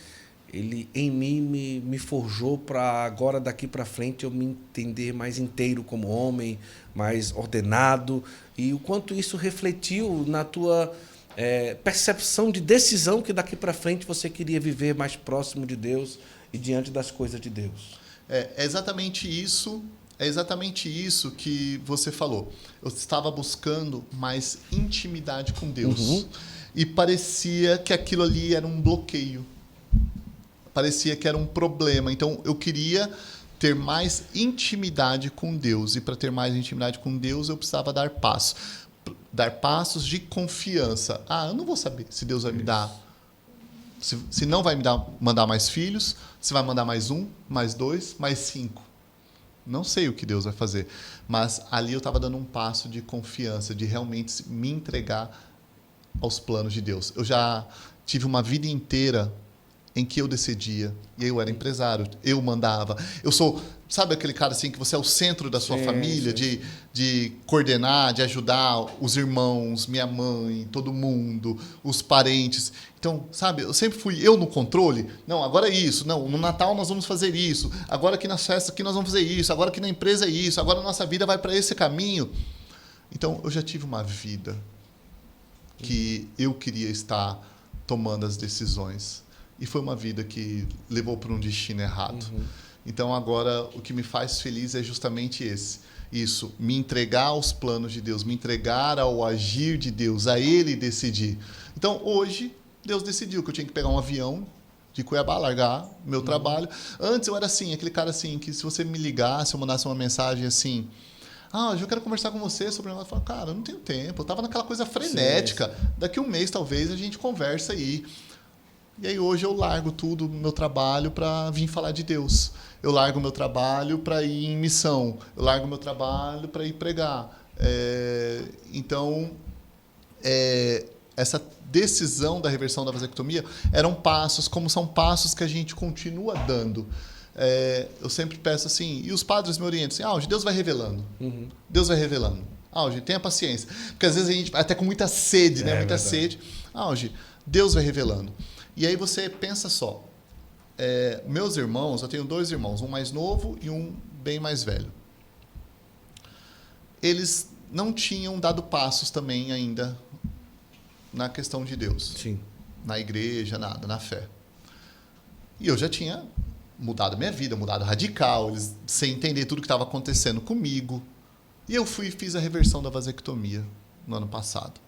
ele em mim me forjou para agora, daqui para frente, eu me entender mais inteiro como homem, mais ordenado, e o quanto isso refletiu na tua percepção de decisão que daqui para frente você queria viver mais próximo de Deus e diante das coisas de Deus. É exatamente isso que você falou. Eu estava buscando mais intimidade com Deus. E parecia que aquilo ali era um bloqueio. Parecia que era um problema. Então, eu queria ter mais intimidade com Deus. E para ter mais intimidade com Deus, eu precisava dar passos. Dar passos de confiança. Eu não vou saber se Deus vai me dar... Se não vai me mandar mais filhos, se vai mandar mais 1, mais 2, mais 5. Não sei o que Deus vai fazer. Mas ali eu estava dando um passo de confiança, de realmente me entregar aos planos de Deus. Eu já tive uma vida inteira em que eu decidia, e eu era empresário, eu mandava. Eu sou, sabe aquele cara assim que você é o centro da sua família, de coordenar, de ajudar os irmãos, minha mãe, todo mundo, os parentes. Então, sabe, eu sempre fui eu no controle. Não, agora é isso. Não, no Natal nós vamos fazer isso. Agora aqui nas festas aqui nós vamos fazer isso. Agora aqui na empresa é isso. Agora a nossa vida vai para esse caminho. Então, eu já tive uma vida que eu queria estar tomando as decisões. E foi uma vida que levou para um destino errado. Então, agora, o que me faz feliz é justamente isso, me entregar aos planos de Deus, me entregar ao agir de Deus, a Ele decidir. Então, hoje, Deus decidiu que eu tinha que pegar um avião de Cuiabá, largar meu trabalho. Antes, eu era assim, aquele cara assim, que se você me ligasse, eu mandasse uma mensagem assim... eu quero conversar com você sobre o negócio. Eu falava, cara, eu não tenho tempo. Eu estava naquela coisa frenética. Daqui um mês, talvez, a gente conversa aí. E aí hoje eu largo tudo no meu trabalho para vir falar de Deus. Eu largo o meu trabalho para ir em missão. Eu largo o meu trabalho para ir pregar. Então, essa decisão da reversão da vasectomia eram passos, como são passos que a gente continua dando. Eu sempre peço assim, e os padres me orientam assim, Deus vai revelando. Deus vai revelando. Gente, tenha paciência. Porque às vezes a gente, até com muita sede, né? Muita sede. Deus vai revelando. E aí você pensa só, meus irmãos, eu tenho 2 irmãos, um mais novo e um bem mais velho. Eles não tinham dado passos também ainda na questão de Deus. Sim. Na igreja, nada, na fé. E eu já tinha mudado minha vida, mudado radical, eles sem entender tudo que estava acontecendo comigo. E eu fiz a reversão da vasectomia no ano passado.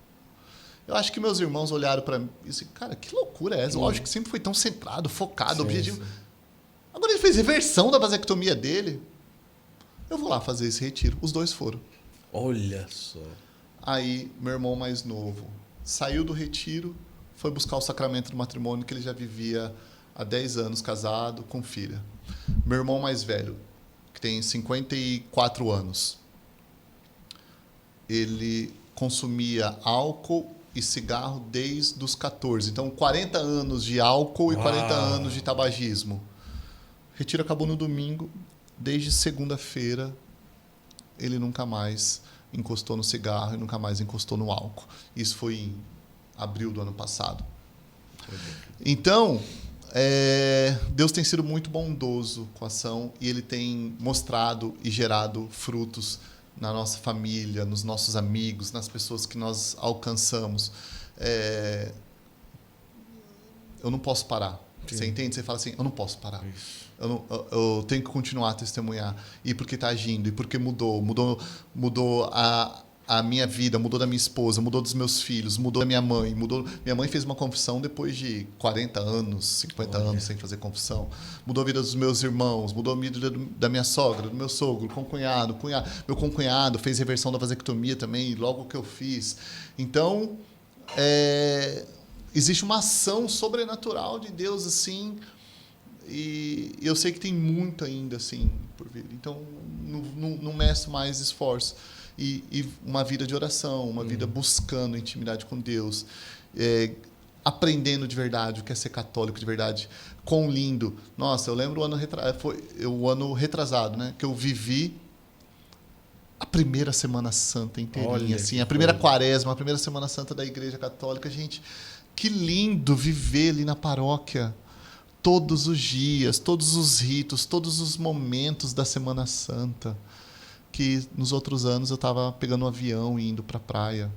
Eu acho que meus irmãos olharam para mim e disseram, cara, que loucura é essa? Lógico que sempre foi tão centrado, focado, objetivo. Agora ele fez reversão da vasectomia dele. Eu vou lá fazer esse retiro. Os 2 foram. Olha só. Aí, meu irmão mais novo saiu do retiro, foi buscar o sacramento do matrimônio que ele já vivia há 10 anos casado, com filha. Meu irmão mais velho que tem 54 anos. Ele consumia álcool e cigarro desde os 14. Então, 40 anos de álcool e 40 anos de tabagismo. O retiro acabou no domingo. Desde segunda-feira, ele nunca mais encostou no cigarro e nunca mais encostou no álcool. Isso foi em abril do ano passado. Então, Deus tem sido muito bondoso com a ação e Ele tem mostrado e gerado frutos na nossa família, nos nossos amigos, nas pessoas que nós alcançamos. Eu não posso parar. Sim. Você entende? Você fala assim, eu não posso parar. Eu tenho que continuar a testemunhar. E porque está agindo, e porque mudou a minha vida, mudou da minha esposa, mudou dos meus filhos, mudou da minha mãe. Minha mãe fez uma confissão depois de 40 anos, 50 anos sem fazer confissão. Mudou a vida dos meus irmãos, mudou a vida da minha sogra, do meu sogro, concunhado. Meu concunhado fez reversão da vasectomia também, logo que eu fiz. Então, existe uma ação sobrenatural de Deus, assim, e eu sei que tem muito ainda, assim, por vir. Então, não meço mais esforço. E uma vida de oração, uma vida buscando intimidade com Deus, aprendendo de verdade o que é ser católico de verdade. Quão lindo. Nossa, eu lembro o ano retrasado, né, que eu vivi a primeira Semana Santa inteirinha, assim, a primeira quaresma, a primeira Semana Santa da Igreja Católica. Gente, que lindo viver ali na paróquia. Todos os dias, todos os ritos, todos os momentos da Semana Santa. Que nos outros anos eu estava pegando um avião e indo para a praia.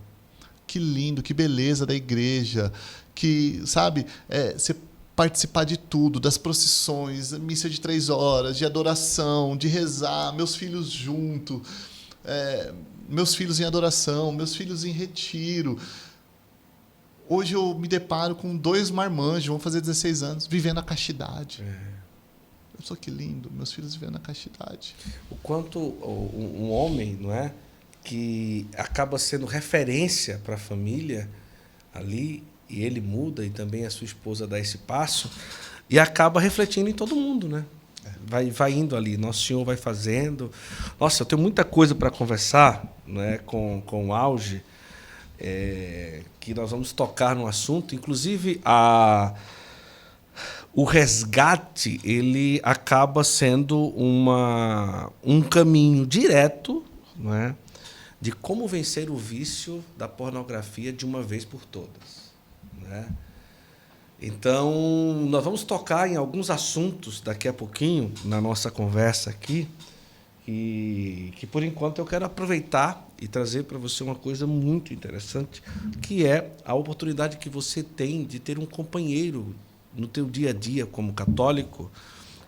Que lindo, que beleza da igreja. Que, sabe, você participar de tudo, das procissões, missa de 3 horas, de adoração, de rezar, meus filhos junto, meus filhos em adoração, meus filhos em retiro. Hoje eu me deparo com 2 marmanjos, vão fazer 16 anos, vivendo a castidade. Só que lindo, meus filhos vivendo a castidade. O quanto um homem, não é, que acaba sendo referência para a família ali, e ele muda, e também a sua esposa dá esse passo, e acaba refletindo em todo mundo, né? Vai indo ali, Nosso Senhor vai fazendo. Nossa, eu tenho muita coisa para conversar, né, com o Auge, que nós vamos tocar no assunto, inclusive o resgate, ele acaba sendo um caminho direto, não é, de como vencer o vício da pornografia de uma vez por todas, né? Então, nós vamos tocar em alguns assuntos daqui a pouquinho na nossa conversa aqui, que por enquanto eu quero aproveitar e trazer para você uma coisa muito interessante, que é a oportunidade que você tem de ter um companheiro no teu dia a dia como católico,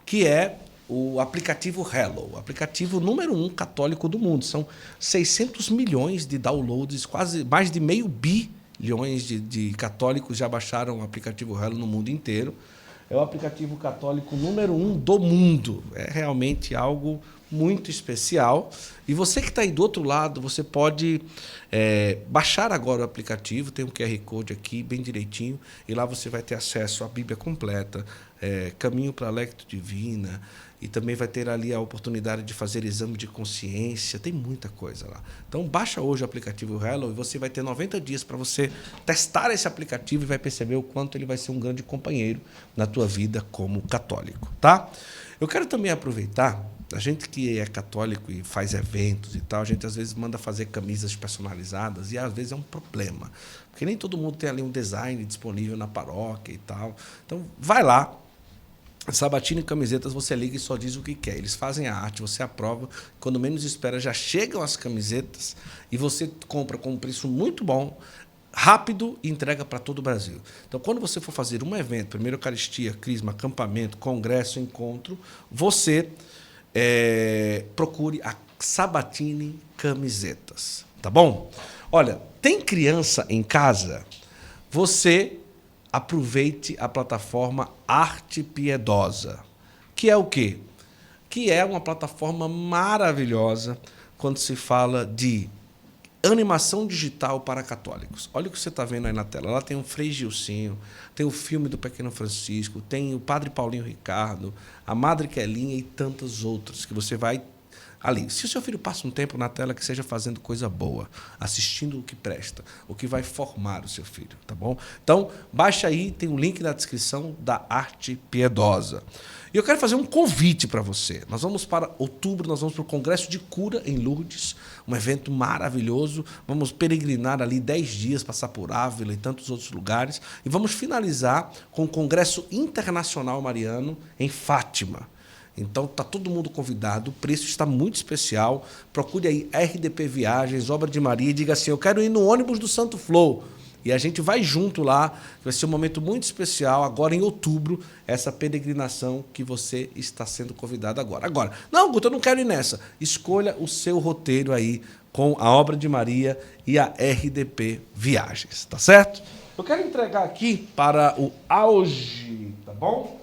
que é o aplicativo Hello, o aplicativo número 1 católico do mundo. São 600 milhões de downloads, quase mais de meio bilhões de católicos já baixaram o aplicativo Hello no mundo inteiro. É o aplicativo católico número 1 do mundo. É realmente algo muito especial. E você que está aí do outro lado, você pode baixar agora o aplicativo, tem um QR Code aqui, bem direitinho, e lá você vai ter acesso à Bíblia completa, Caminho para a Lectio Divina, e também vai ter ali a oportunidade de fazer exame de consciência, tem muita coisa lá. Então, baixa hoje o aplicativo Hello e você vai ter 90 dias para você testar esse aplicativo e vai perceber o quanto ele vai ser um grande companheiro na tua vida como católico, tá? Eu quero também aproveitar, a gente que é católico e faz eventos e tal, a gente às vezes manda fazer camisas personalizadas e às vezes é um problema, porque nem todo mundo tem ali um design disponível na paróquia e tal. Então, vai lá, Sabatini Camisetas, você liga e só diz o que quer. Eles fazem a arte, você aprova. Quando menos espera, já chegam as camisetas e você compra com um preço muito bom, rápido e entrega para todo o Brasil. Então, quando você for fazer um evento, primeiro Eucaristia, Crisma, acampamento, congresso, encontro, você procure a Sabatini Camisetas. Tá bom? Olha, tem criança em casa? Você aproveite a plataforma Arte Piedosa, que é o quê? Que é uma plataforma maravilhosa quando se fala de animação digital para católicos. Olha o que você está vendo aí na tela. Lá tem o Frei Gilcinho, tem o filme do Pequeno Francisco, tem o Padre Paulinho Ricardo, a Madre Quelinha e tantas outras que você vai ali. Se o seu filho passa um tempo na tela, que seja fazendo coisa boa, assistindo o que presta, o que vai formar o seu filho, tá bom? Então, baixa aí, tem um link na descrição da Arte Piedosa. E eu quero fazer um convite para você. Nós vamos para outubro, nós vamos para o Congresso de Cura em Lourdes, um evento maravilhoso. Vamos peregrinar ali 10 dias, passar por Ávila e tantos outros lugares. E vamos finalizar com o Congresso Internacional Mariano em Fátima. Então, está todo mundo convidado, o preço está muito especial. Procure aí RDP Viagens, Obra de Maria, e diga assim, eu quero ir no ônibus do Santo Flow. E a gente vai junto lá, vai ser um momento muito especial, agora em outubro, essa peregrinação que você está sendo convidado agora. Agora, não, Guto, eu não quero ir nessa. Escolha o seu roteiro aí com a Obra de Maria e a RDP Viagens, tá certo? Eu quero entregar aqui para o auge, tá bom?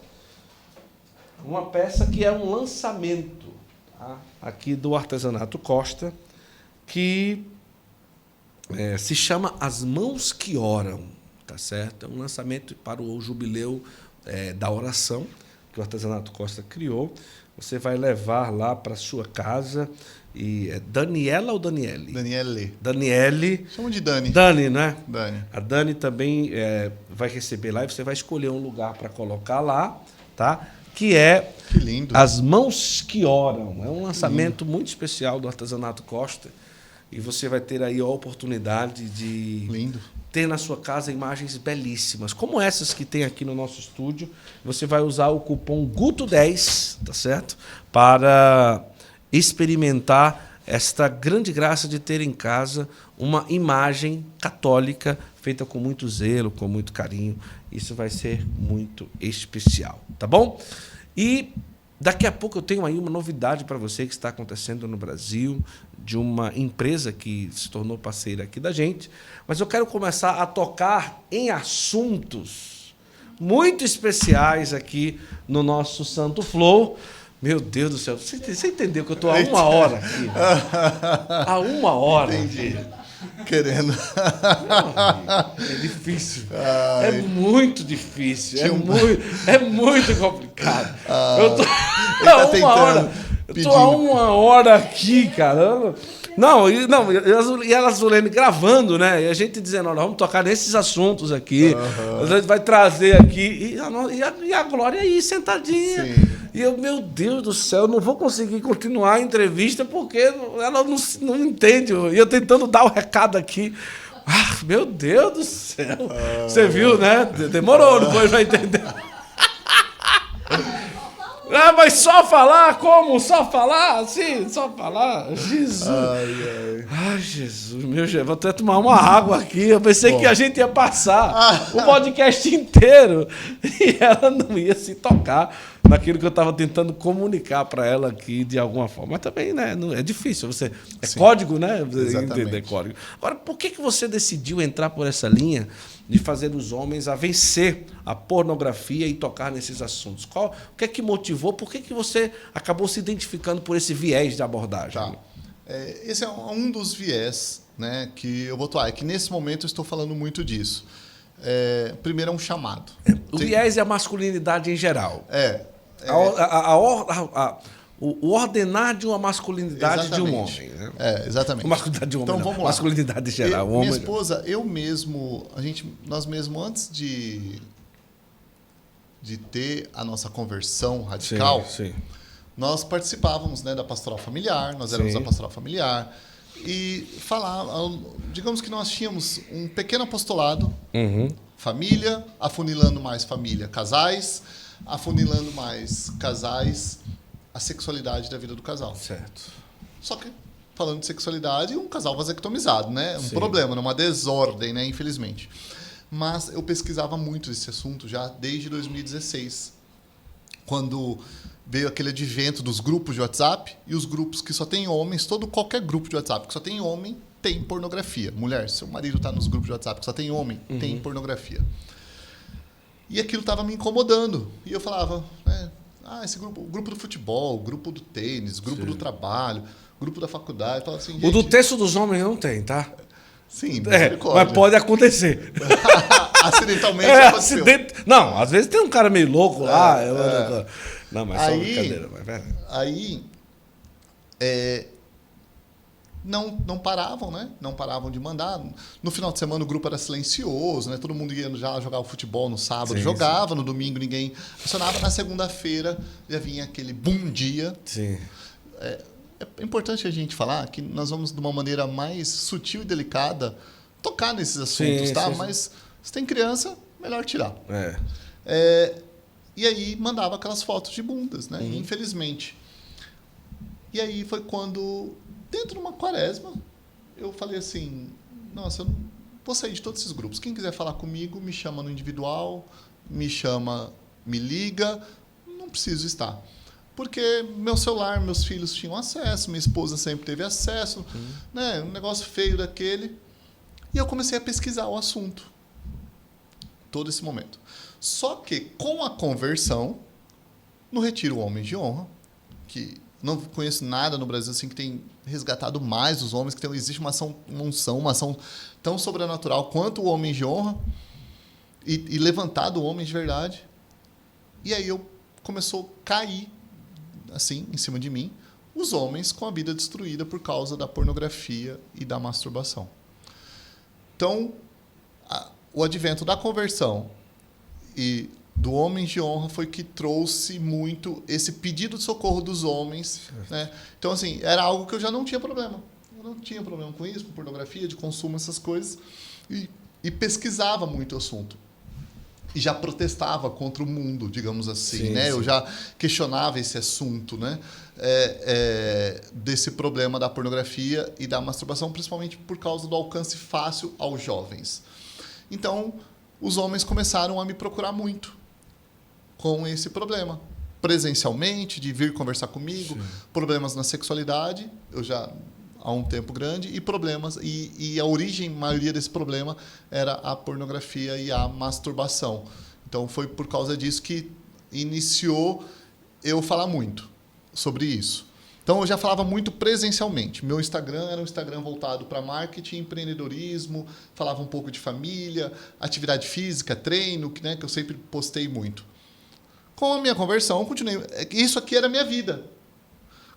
Uma peça que é um lançamento, tá? Aqui do Artesanato Costa, que se chama As Mãos que Oram, tá certo? É um lançamento para o jubileu da oração, que o Artesanato Costa criou. Você vai levar lá para a sua casa. E é Daniela ou Daniele? Daniele. Daniele. Chama de Dani. Dani, né? Dani. A Dani também vai receber lá e você vai escolher um lugar para colocar lá, tá? Que é Que lindo. As Mãos que Oram. É um lançamento muito especial do Artesanato Costa. E você vai ter aí a oportunidade de Lindo. ter na sua casa imagens belíssimas, como essas que tem aqui no nosso estúdio. Você vai usar o cupom GUTO10, tá certo? Para experimentar esta grande graça de ter em casa uma imagem católica feita com muito zelo, com muito carinho. Isso vai ser muito especial, tá bom? E daqui a pouco eu tenho aí uma novidade para você que está acontecendo no Brasil, de uma empresa que se tornou parceira aqui da gente. Mas eu quero começar a tocar em assuntos muito especiais aqui no nosso Santo Flow. Meu Deus do céu, você entendeu que eu estou há 1 hora aqui? Há 1 hora. Entendi. Querendo. É difícil. É muito difícil. É muito complicado. Eu tô há 1 hora. Eu tô há 1 hora aqui, cara. E a Zulene gravando, né? E a gente dizendo, olha, vamos tocar nesses assuntos aqui. A gente vai trazer aqui. E a Glória aí, sentadinha. Sim. E eu, meu Deus do céu, eu não vou conseguir continuar a entrevista porque ela não entende. E eu tentando dar o recado aqui. Ah, meu Deus do céu. Você viu, né? Demorou, não foi pra entender. Mas só falar? Como? Só falar? Sim, só falar? Jesus. Ai, Jesus. Meu Jesus. Vou até tomar uma água aqui. Eu pensei que a gente ia passar o podcast inteiro e ela não ia se tocar naquilo que eu estava tentando comunicar para ela aqui de alguma forma. Mas também, né, não, é difícil. Sim. Código, né? Exatamente. Entender código. Agora, por que você decidiu entrar por essa linha de fazer os homens a vencer a pornografia e tocar nesses assuntos? O que é que motivou? Por que você acabou se identificando por esse viés de abordagem? Tá. Esse é um dos viés, né, que eu vou atuar. É que nesse momento eu estou falando muito disso. Primeiro é um chamado. O viés é a masculinidade em geral. O ordenar de uma masculinidade de um homem. Né? Exatamente. A masculinidade de um homem, então, não. vamos lá. Masculinidade geral. Minha esposa, nós mesmo, antes de ter a nossa conversão radical, sim. Nós participávamos, né, da pastoral familiar, nós éramos da pastoral familiar, e digamos que nós tínhamos um pequeno apostolado, família, afunilando mais família, casais, afunilando mais casais, a sexualidade da vida do casal. Certo. Só que, falando de sexualidade, um casal vasectomizado, né? Um problema, uma desordem, né? Infelizmente. Mas eu pesquisava muito esse assunto já desde 2016, quando veio aquele advento dos grupos de WhatsApp e os grupos que só tem homens, qualquer grupo de WhatsApp que só tem homem, tem pornografia. Mulher, seu marido está nos grupos de WhatsApp que só tem homem, tem pornografia. E aquilo estava me incomodando. E eu falava, esse grupo, o grupo do futebol, o grupo do tênis, o grupo do trabalho, o grupo da faculdade. Fala assim, o do terço dos homens não tem, tá? Sim, mas pode acontecer. Acidentalmente aconteceu. Não, às vezes tem um cara meio louco lá. Não, mas só brincadeira. Aí, não paravam, né? Não paravam de mandar. No final de semana o grupo era silencioso, né? Todo mundo ia já jogar o futebol no sábado, jogava, no domingo ninguém funcionava. Na segunda-feira já vinha aquele bom dia. Sim. É importante a gente falar que nós vamos, de uma maneira mais sutil e delicada, tocar nesses assuntos, tá? Mas se tem criança, melhor tirar. E aí mandava aquelas fotos de bundas, né? Infelizmente. E aí foi quando, dentro de uma quaresma, eu falei assim, nossa, eu não vou sair de todos esses grupos. Quem quiser falar comigo, me chama no individual, me liga, não preciso estar. Porque meu celular, meus filhos tinham acesso, minha esposa sempre teve acesso, né? Um negócio feio daquele. E eu comecei a pesquisar o assunto. Todo esse momento. Só que, com a conversão, no Retiro Homens de Honra, que não conheço nada no Brasil assim que tem resgatado mais os homens, que existe uma ação tão sobrenatural quanto o Homem de Honra, e levantado o homem de verdade. E aí começou a cair assim, em cima de mim, os homens com a vida destruída por causa da pornografia e da masturbação. Então, o advento da conversão e do Homens de Honra foi que trouxe muito esse pedido de socorro dos homens, né? Então, assim, era algo que eu já não tinha problema. Eu não tinha problema com isso, com pornografia, de consumo, essas coisas, e pesquisava muito o assunto. E já protestava contra o mundo, digamos assim, né? Sim. Eu já questionava esse assunto, né? Desse problema da pornografia e da masturbação, principalmente por causa do alcance fácil aos jovens. Então, os homens começaram a me procurar muito com esse problema. Presencialmente, de vir conversar comigo, sim, problemas na sexualidade, eu já há um tempo grande, e problemas, e a origem, a maioria desse problema, era a pornografia e a masturbação. Então, foi por causa disso que iniciou eu falar muito sobre isso. Então, eu já falava muito presencialmente. Meu Instagram era um Instagram voltado para marketing, empreendedorismo, falava um pouco de família, atividade física, treino, né, que eu sempre postei muito. Com a minha conversão, continuei. Isso aqui era a minha vida.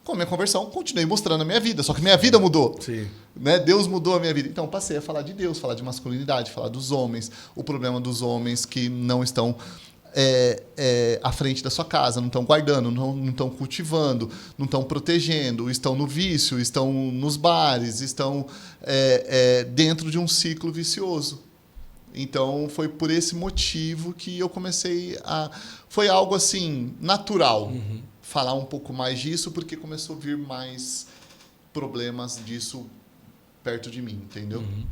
Com a minha conversão, continuei mostrando a minha vida, só que minha vida mudou. Sim. Né? Deus mudou a minha vida. Então, passei a falar de Deus, falar de masculinidade, falar dos homens, o problema dos homens que não estão à frente da sua casa, não estão guardando, não estão cultivando, não estão protegendo, estão no vício, estão nos bares, estão dentro de um ciclo vicioso. Então, foi por esse motivo que eu comecei a... Foi algo, assim, natural. Uhum. Falar um pouco mais disso, porque começou a vir mais problemas disso perto de mim, entendeu? Uhum.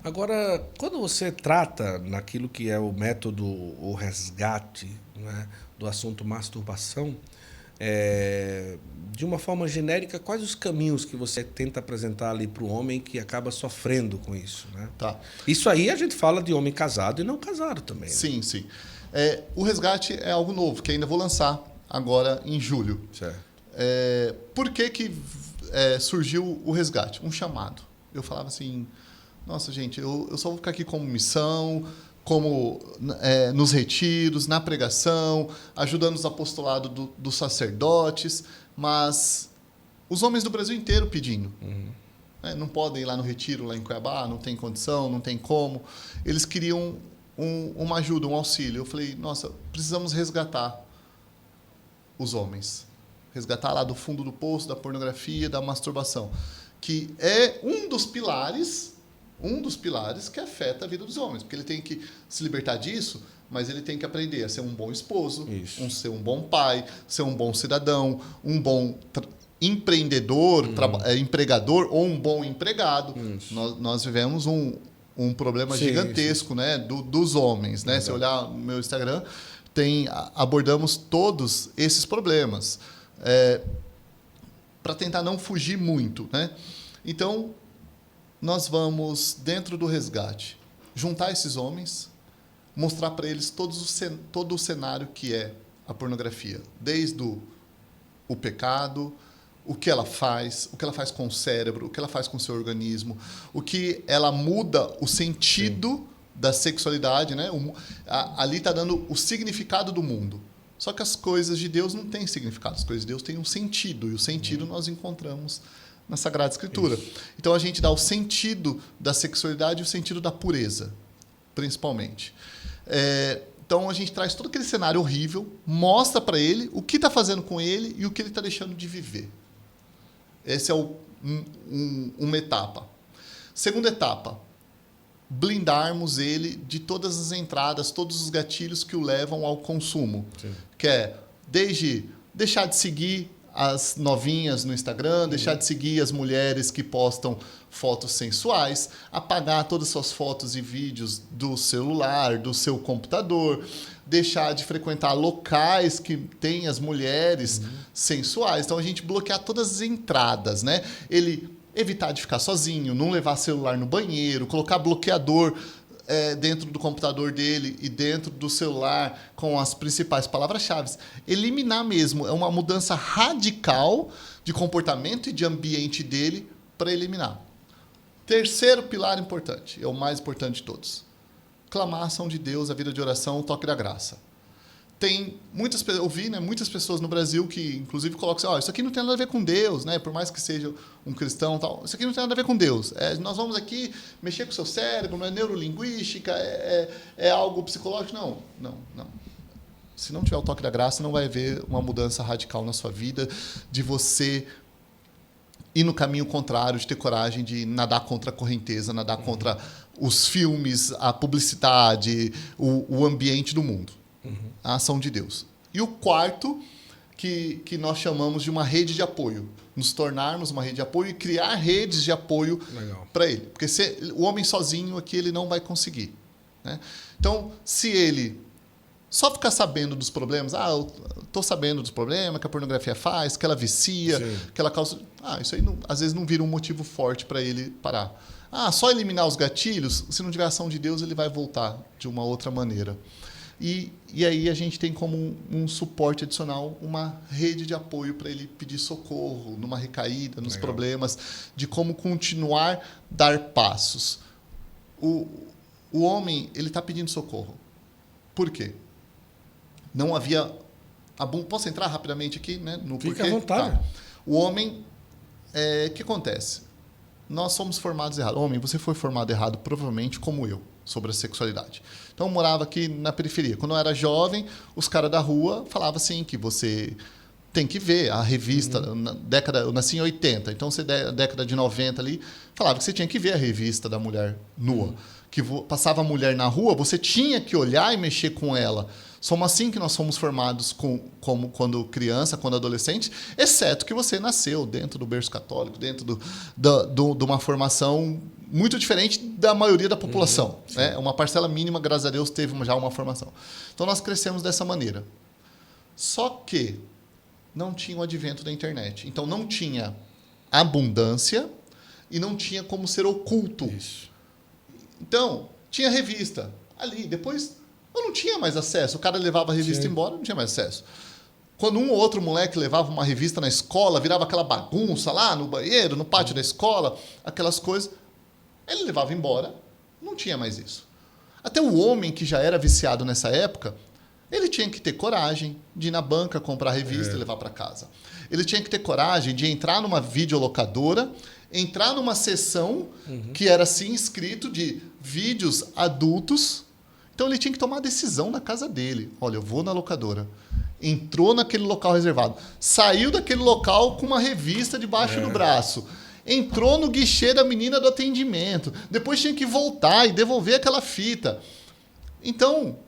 Agora, quando você trata naquilo que é o método, o resgate, né, do assunto masturbação, de uma forma genérica, quais os caminhos que você tenta apresentar ali para o homem que acaba sofrendo com isso? Né? Tá. Isso aí a gente fala de homem casado e não casado também. Sim, né? Sim. O resgate é algo novo, que ainda vou lançar agora em julho. Certo. Por que surgiu o resgate? Um chamado. Eu falava assim, nossa, gente, eu só vou ficar aqui como missão, como nos retiros, na pregação, ajudando os apostolados dos sacerdotes, mas os homens do Brasil inteiro pedindo. Uhum. Não podem ir lá no retiro, lá em Cuiabá, não tem condição, não tem como. Eles queriam uma ajuda, um auxílio. Eu falei, nossa, precisamos resgatar os homens. Resgatar lá do fundo do poço da pornografia, da masturbação, que é um dos pilares que afeta a vida dos homens, porque ele tem que se libertar disso, mas ele tem que aprender a ser um bom esposo, ser um bom pai, ser um bom cidadão, um bom empreendedor, empregador ou um bom empregado. Nós vivemos um problema gigantesco, né, dos homens. Né? Se olhar no meu Instagram, abordamos todos esses problemas para tentar não fugir muito. Né? Então, nós vamos, dentro do resgate, juntar esses homens, mostrar para eles todo o cenário que é a a pornografia? Desde o pecado, o que ela faz com o cérebro, o que ela faz com o seu organismo, o que ela muda o sentido da sexualidade, né? Ali está dando o significado do mundo. Só que as coisas de Deus não têm significado, as coisas de Deus têm um sentido, e o sentido nós encontramos na Sagrada Escritura. Isso. Então a gente dá o sentido da sexualidade e o sentido da pureza, principalmente. Então a gente traz todo aquele cenário horrível, mostra para ele o que está fazendo com ele e o que ele está deixando de viver. Essa é uma etapa. Segunda etapa, blindarmos ele de todas as entradas, todos os gatilhos que o levam ao consumo. Sim. Que é desde deixar de seguir as novinhas no Instagram, deixar de seguir as mulheres que postam fotos sensuais, apagar todas as suas fotos e vídeos do celular, do seu computador, deixar de frequentar locais que tem as mulheres sensuais. Então, a gente bloquear todas as entradas, né? Ele evitar de ficar sozinho, não levar celular no banheiro, colocar bloqueador dentro do computador dele e dentro do celular com as principais palavras-chave. Eliminar mesmo. É uma mudança radical de comportamento e de ambiente dele para eliminar. Terceiro pilar importante, é o mais importante de todos. Clamar a ação de Deus, a vida de oração, o toque da graça. Tem muitas pessoas, eu vi, né, muitas pessoas no Brasil que, inclusive, colocam assim, isso aqui não tem nada a ver com Deus, né, por mais que seja um cristão, tal, isso aqui não tem nada a ver com Deus. Nós vamos aqui mexer com o seu cérebro, não é neurolinguística, é algo psicológico. Não. Se não tiver o toque da graça, não vai haver uma mudança radical na sua vida, de você ir no caminho contrário, de ter coragem de nadar contra a correnteza, nadar contra os filmes, a publicidade, o ambiente do mundo. A ação de Deus. E o quarto, que nós chamamos de uma rede de apoio. Nos tornarmos uma rede de apoio e criar redes de apoio para ele. Porque o homem sozinho aqui ele não vai conseguir. Né? Então, se ele só ficar sabendo dos problemas, eu estou sabendo dos problemas que a pornografia faz, que ela vicia, que ela causa... isso aí às vezes não vira um motivo forte para ele parar. Só eliminar os gatilhos, se não tiver ação de Deus, ele vai voltar de uma outra maneira. E aí a gente tem como um suporte adicional uma rede de apoio para ele pedir socorro numa recaída, nos problemas, de como continuar a dar passos. O homem ele está pedindo socorro. Por quê? Não havia... Posso entrar rapidamente aqui? Né, no Fique porquê? à vontade. O homem... O que acontece? Nós somos formados errado. Homem, você foi formado errado, provavelmente, como eu, sobre a sexualidade. Então, eu morava aqui na periferia. Quando eu era jovem, os caras da rua falavam assim que você tem que ver a revista. Eu nasci em 80, então você década de 90 ali, falava que você tinha que ver a revista da mulher nua. Que passava a mulher na rua, você tinha que olhar e mexer com ela. Somos assim que nós somos formados como quando criança, quando adolescente, exceto que você nasceu dentro do berço católico, dentro de uma formação muito diferente da maioria da população. Né? Uma parcela mínima, graças a Deus, teve já uma formação. Então, nós crescemos dessa maneira. Só que não tinha o advento da internet. Então, não tinha abundância e não tinha como ser oculto. Isso. Então, tinha revista ali. Depois, eu não tinha mais acesso. O cara levava a revista embora, não tinha mais acesso. Quando um ou outro moleque levava uma revista na escola, virava aquela bagunça lá no banheiro, no pátio da escola, aquelas coisas, ele levava embora, não tinha mais isso. Até o homem que já era viciado nessa época, ele tinha que ter coragem de ir na banca comprar a revista e levar para casa. Ele tinha que ter coragem de entrar numa videolocadora, entrar numa sessão que era assim escrito de vídeos adultos. Então ele tinha que tomar a decisão na casa dele. Olha, eu vou na locadora. Entrou naquele local reservado. Saiu daquele local com uma revista debaixo do braço. Entrou no guichê da menina do atendimento. Depois tinha que voltar e devolver aquela fita. Então,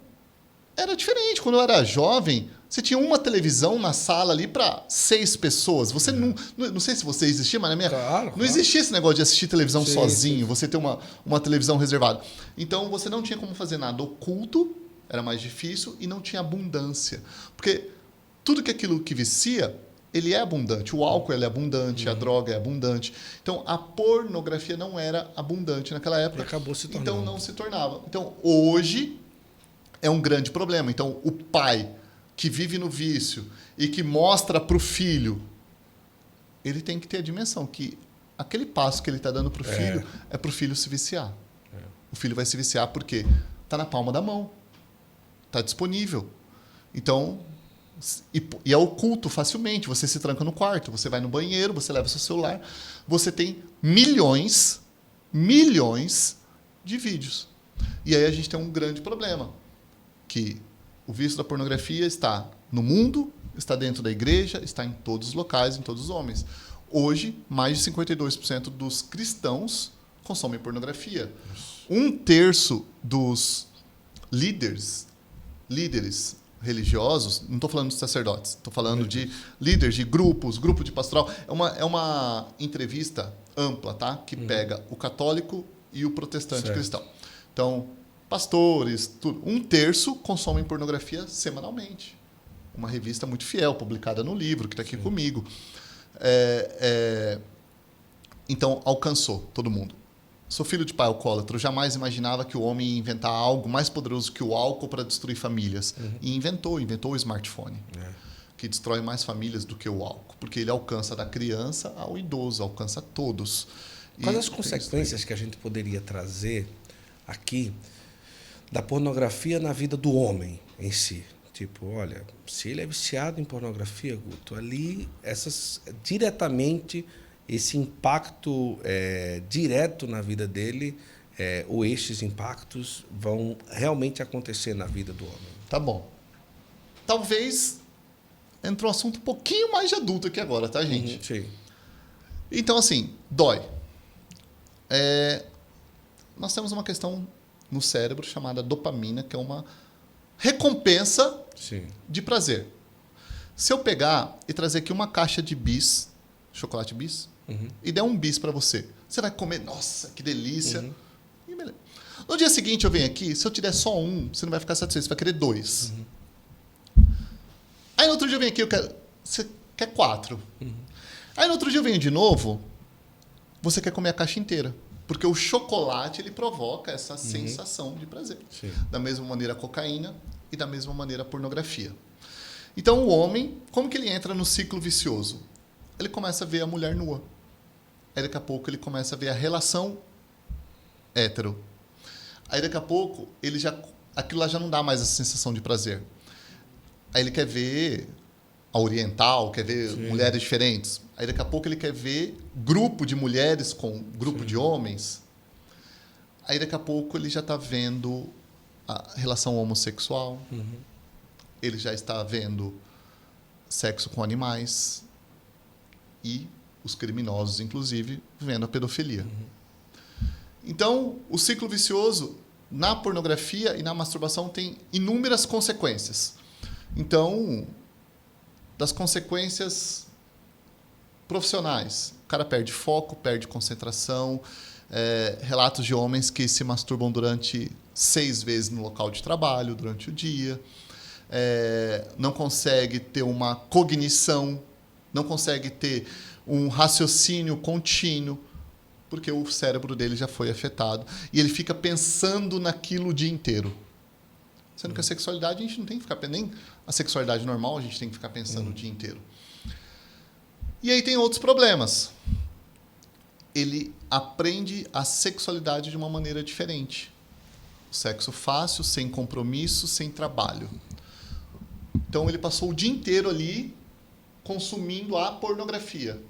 era diferente. Quando eu era jovem, você tinha uma televisão na sala ali para 6 pessoas. Você não sei se você existia, mas na minha... Claro. Não existia esse negócio de assistir televisão sozinho, você ter uma televisão reservada. Então, você não tinha como fazer nada oculto, era mais difícil, e não tinha abundância. Porque tudo aquilo que vicia, ele é abundante. O álcool ele é abundante, a droga é abundante. Então, a pornografia não era abundante naquela época. E acabou se tornando. Então, não se tornava. Então, hoje é um grande problema. Então, o pai que vive no vício e que mostra para o filho, ele tem que ter a dimensão que aquele passo que ele está dando para o filho é para o filho se viciar. O filho vai se viciar porque está na palma da mão, está disponível. Então, e é oculto facilmente. Você se tranca no quarto, você vai no banheiro, você leva seu celular, você tem milhões de vídeos. E aí a gente tem um grande problema, que o vício da pornografia está no mundo, está dentro da igreja, está em todos os locais, em todos os homens. Hoje, mais de 52% dos cristãos consomem pornografia. 1/3 dos líderes religiosos, não estou falando de sacerdotes, estou falando de líderes de grupos, grupo de pastoral. É uma entrevista ampla, tá? Que pega o católico e o protestante cristão. Então, pastores, 1/3 consomem pornografia semanalmente. Uma revista muito fiel, publicada no livro, que está aqui comigo. Então, alcançou todo mundo. Sou filho de pai alcoólatra. Eu jamais imaginava que o homem ia inventar algo mais poderoso que o álcool para destruir famílias. E inventou o smartphone, que destrói mais famílias do que o álcool. Porque ele alcança da criança ao idoso, alcança todos. Quais as consequências que a gente poderia trazer aqui da pornografia na vida do homem em si? Tipo, olha, se ele é viciado em pornografia, Guto, ali, diretamente, esse impacto direto na vida dele, ou estes impactos vão realmente acontecer na vida do homem. Tá bom. Talvez entrou um assunto um pouquinho mais de adulto aqui agora, tá, gente? Sim. Então, assim, dói. Nós temos uma questão no cérebro chamada dopamina, que é uma recompensa de prazer. Se eu pegar e trazer aqui uma caixa de bis, chocolate bis, e der um bis para você, você vai comer, nossa, que delícia. E beleza. No dia seguinte eu venho aqui, se eu te der só um, você não vai ficar satisfeito, você vai querer 2. Aí no outro dia eu venho aqui, você quer 4. Aí no outro dia eu venho de novo, você quer comer a caixa inteira. Porque o chocolate, ele provoca essa sensação de prazer. Sim. Da mesma maneira a cocaína e da mesma maneira a pornografia. Então o homem, como que ele entra no ciclo vicioso? Ele começa a ver a mulher nua. Aí daqui a pouco ele começa a ver a relação hétero. Aí daqui a pouco aquilo lá já não dá mais a sensação de prazer. Aí ele quer ver a oriental, quer ver mulheres diferentes. Aí daqui a pouco ele quer ver grupo de mulheres com grupo de homens. Aí daqui a pouco ele já está vendo a relação homossexual. Ele já está vendo sexo com animais. E os criminosos, inclusive, vendo a pedofilia. Então, o ciclo vicioso na pornografia e na masturbação tem inúmeras consequências. Então, das consequências profissionais, o cara perde foco, perde concentração. Relatos de homens que se masturbam durante 6 vezes no local de trabalho, durante o dia. Não consegue ter uma cognição, não consegue ter um raciocínio contínuo, porque o cérebro dele já foi afetado. E ele fica pensando naquilo o dia inteiro. Sendo que a sexualidade, a gente não tem que ficar... Nem a sexualidade normal, a gente tem que ficar pensando o dia inteiro. E aí tem outros problemas. Ele aprende a sexualidade de uma maneira diferente. O sexo fácil, sem compromisso, sem trabalho. Então, ele passou o dia inteiro ali consumindo a pornografia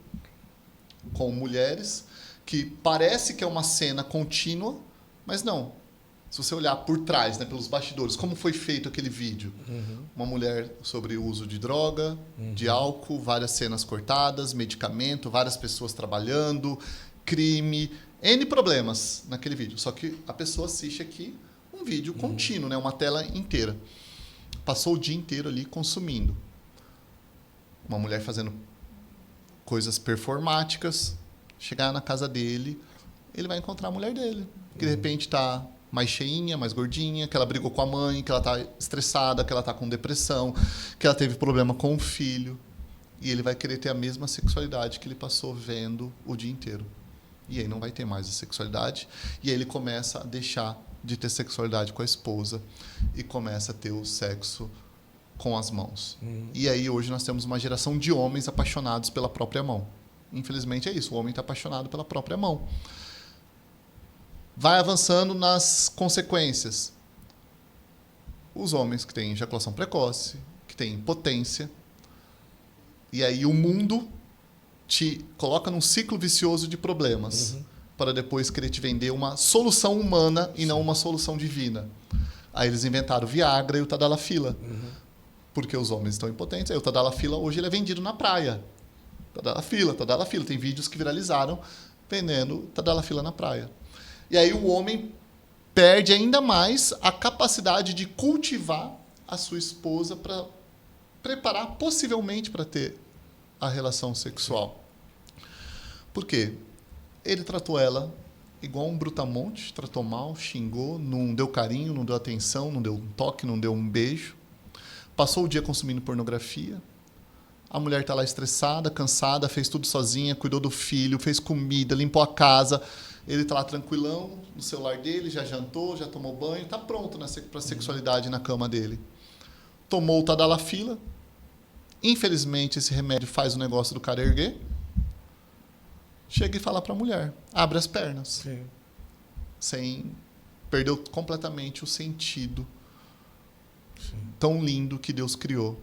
com mulheres, que parece que é uma cena contínua, mas não. Se você olhar por trás, né, pelos bastidores, como foi feito aquele vídeo? Uma mulher sobre o uso de droga, de álcool, várias cenas cortadas, medicamento, várias pessoas trabalhando, crime, N problemas naquele vídeo. Só que a pessoa assiste aqui um vídeo contínuo, né, uma tela inteira. Passou o dia inteiro ali consumindo. Uma mulher fazendo coisas performáticas, chegar na casa dele, ele vai encontrar a mulher dele, que de repente está mais cheinha, mais gordinha, que ela brigou com a mãe, que ela está estressada, que ela está com depressão, que ela teve problema com o filho. E ele vai querer ter a mesma sexualidade que ele passou vendo o dia inteiro. E aí não vai ter mais a sexualidade. E aí ele começa a deixar de ter sexualidade com a esposa e começa a ter o sexo com as mãos. E aí hoje nós temos uma geração de homens apaixonados pela própria mão. Infelizmente é isso, o homem está apaixonado pela própria mão. Vai avançando nas consequências. Os homens que têm ejaculação precoce, que têm impotência, e aí o mundo te coloca num ciclo vicioso de problemas, para depois querer te vender uma solução humana e não uma solução divina. Aí eles inventaram o Viagra e o Tadalafila. Porque os homens estão impotentes. Aí o Tadalafila hoje ele é vendido na praia. Tadalafila. Tem vídeos que viralizaram vendendo Tadalafila na praia. E aí o homem perde ainda mais a capacidade de cultivar a sua esposa para preparar possivelmente para ter a relação sexual. Por quê? Ele tratou ela igual um brutamonte, tratou mal, xingou, não deu carinho, não deu atenção, não deu um toque, não deu um beijo. Passou o dia consumindo pornografia. A mulher está lá estressada, cansada, fez tudo sozinha, cuidou do filho, fez comida, limpou a casa. Ele está lá tranquilão no celular dele, já jantou, já tomou banho, está pronto para a sexualidade na cama dele. Tomou o Tadalafila. Infelizmente, esse remédio faz o negócio do cara erguer. Chega e fala para a mulher, abre as pernas. Sim. Perdeu completamente o sentido tão lindo que Deus criou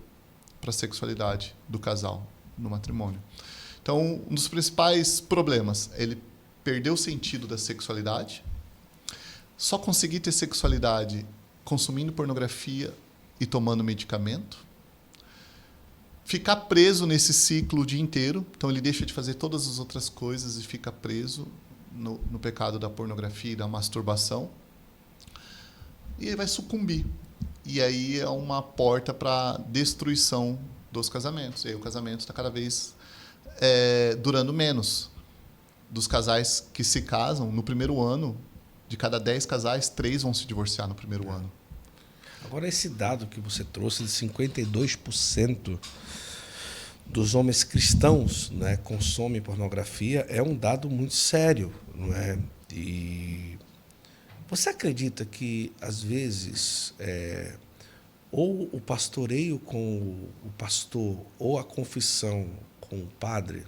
para a sexualidade do casal no matrimônio. Então, um dos principais problemas, ele perdeu o sentido da sexualidade, só conseguir ter sexualidade consumindo pornografia e tomando medicamento, ficar preso nesse ciclo o dia inteiro, então ele deixa de fazer todas as outras coisas e fica preso no pecado da pornografia e da masturbação, e ele vai sucumbir. E aí é uma porta para destruição dos casamentos. E aí o casamento está cada vez durando menos. Dos casais que se casam, no primeiro ano, de cada 10 casais, 3 vão se divorciar no primeiro ano. Agora, esse dado que você trouxe de 52% dos homens cristãos, né, consomem pornografia, é um dado muito sério, não é? E você acredita que, às vezes, ou o pastoreio com o pastor, ou a confissão com o padre,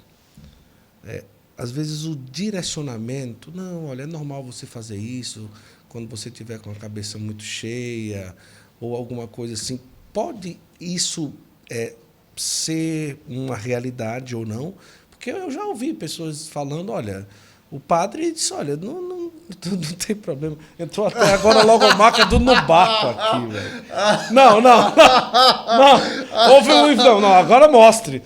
às vezes o direcionamento, não, olha, é normal você fazer isso quando você estiver com a cabeça muito cheia, ou alguma coisa assim, pode isso ser uma realidade ou não? Porque eu já ouvi pessoas falando, olha, o padre disse, olha, não tem problema. Entrou até agora a logomarca do No Barco aqui, velho. Não. Houve não, agora mostre.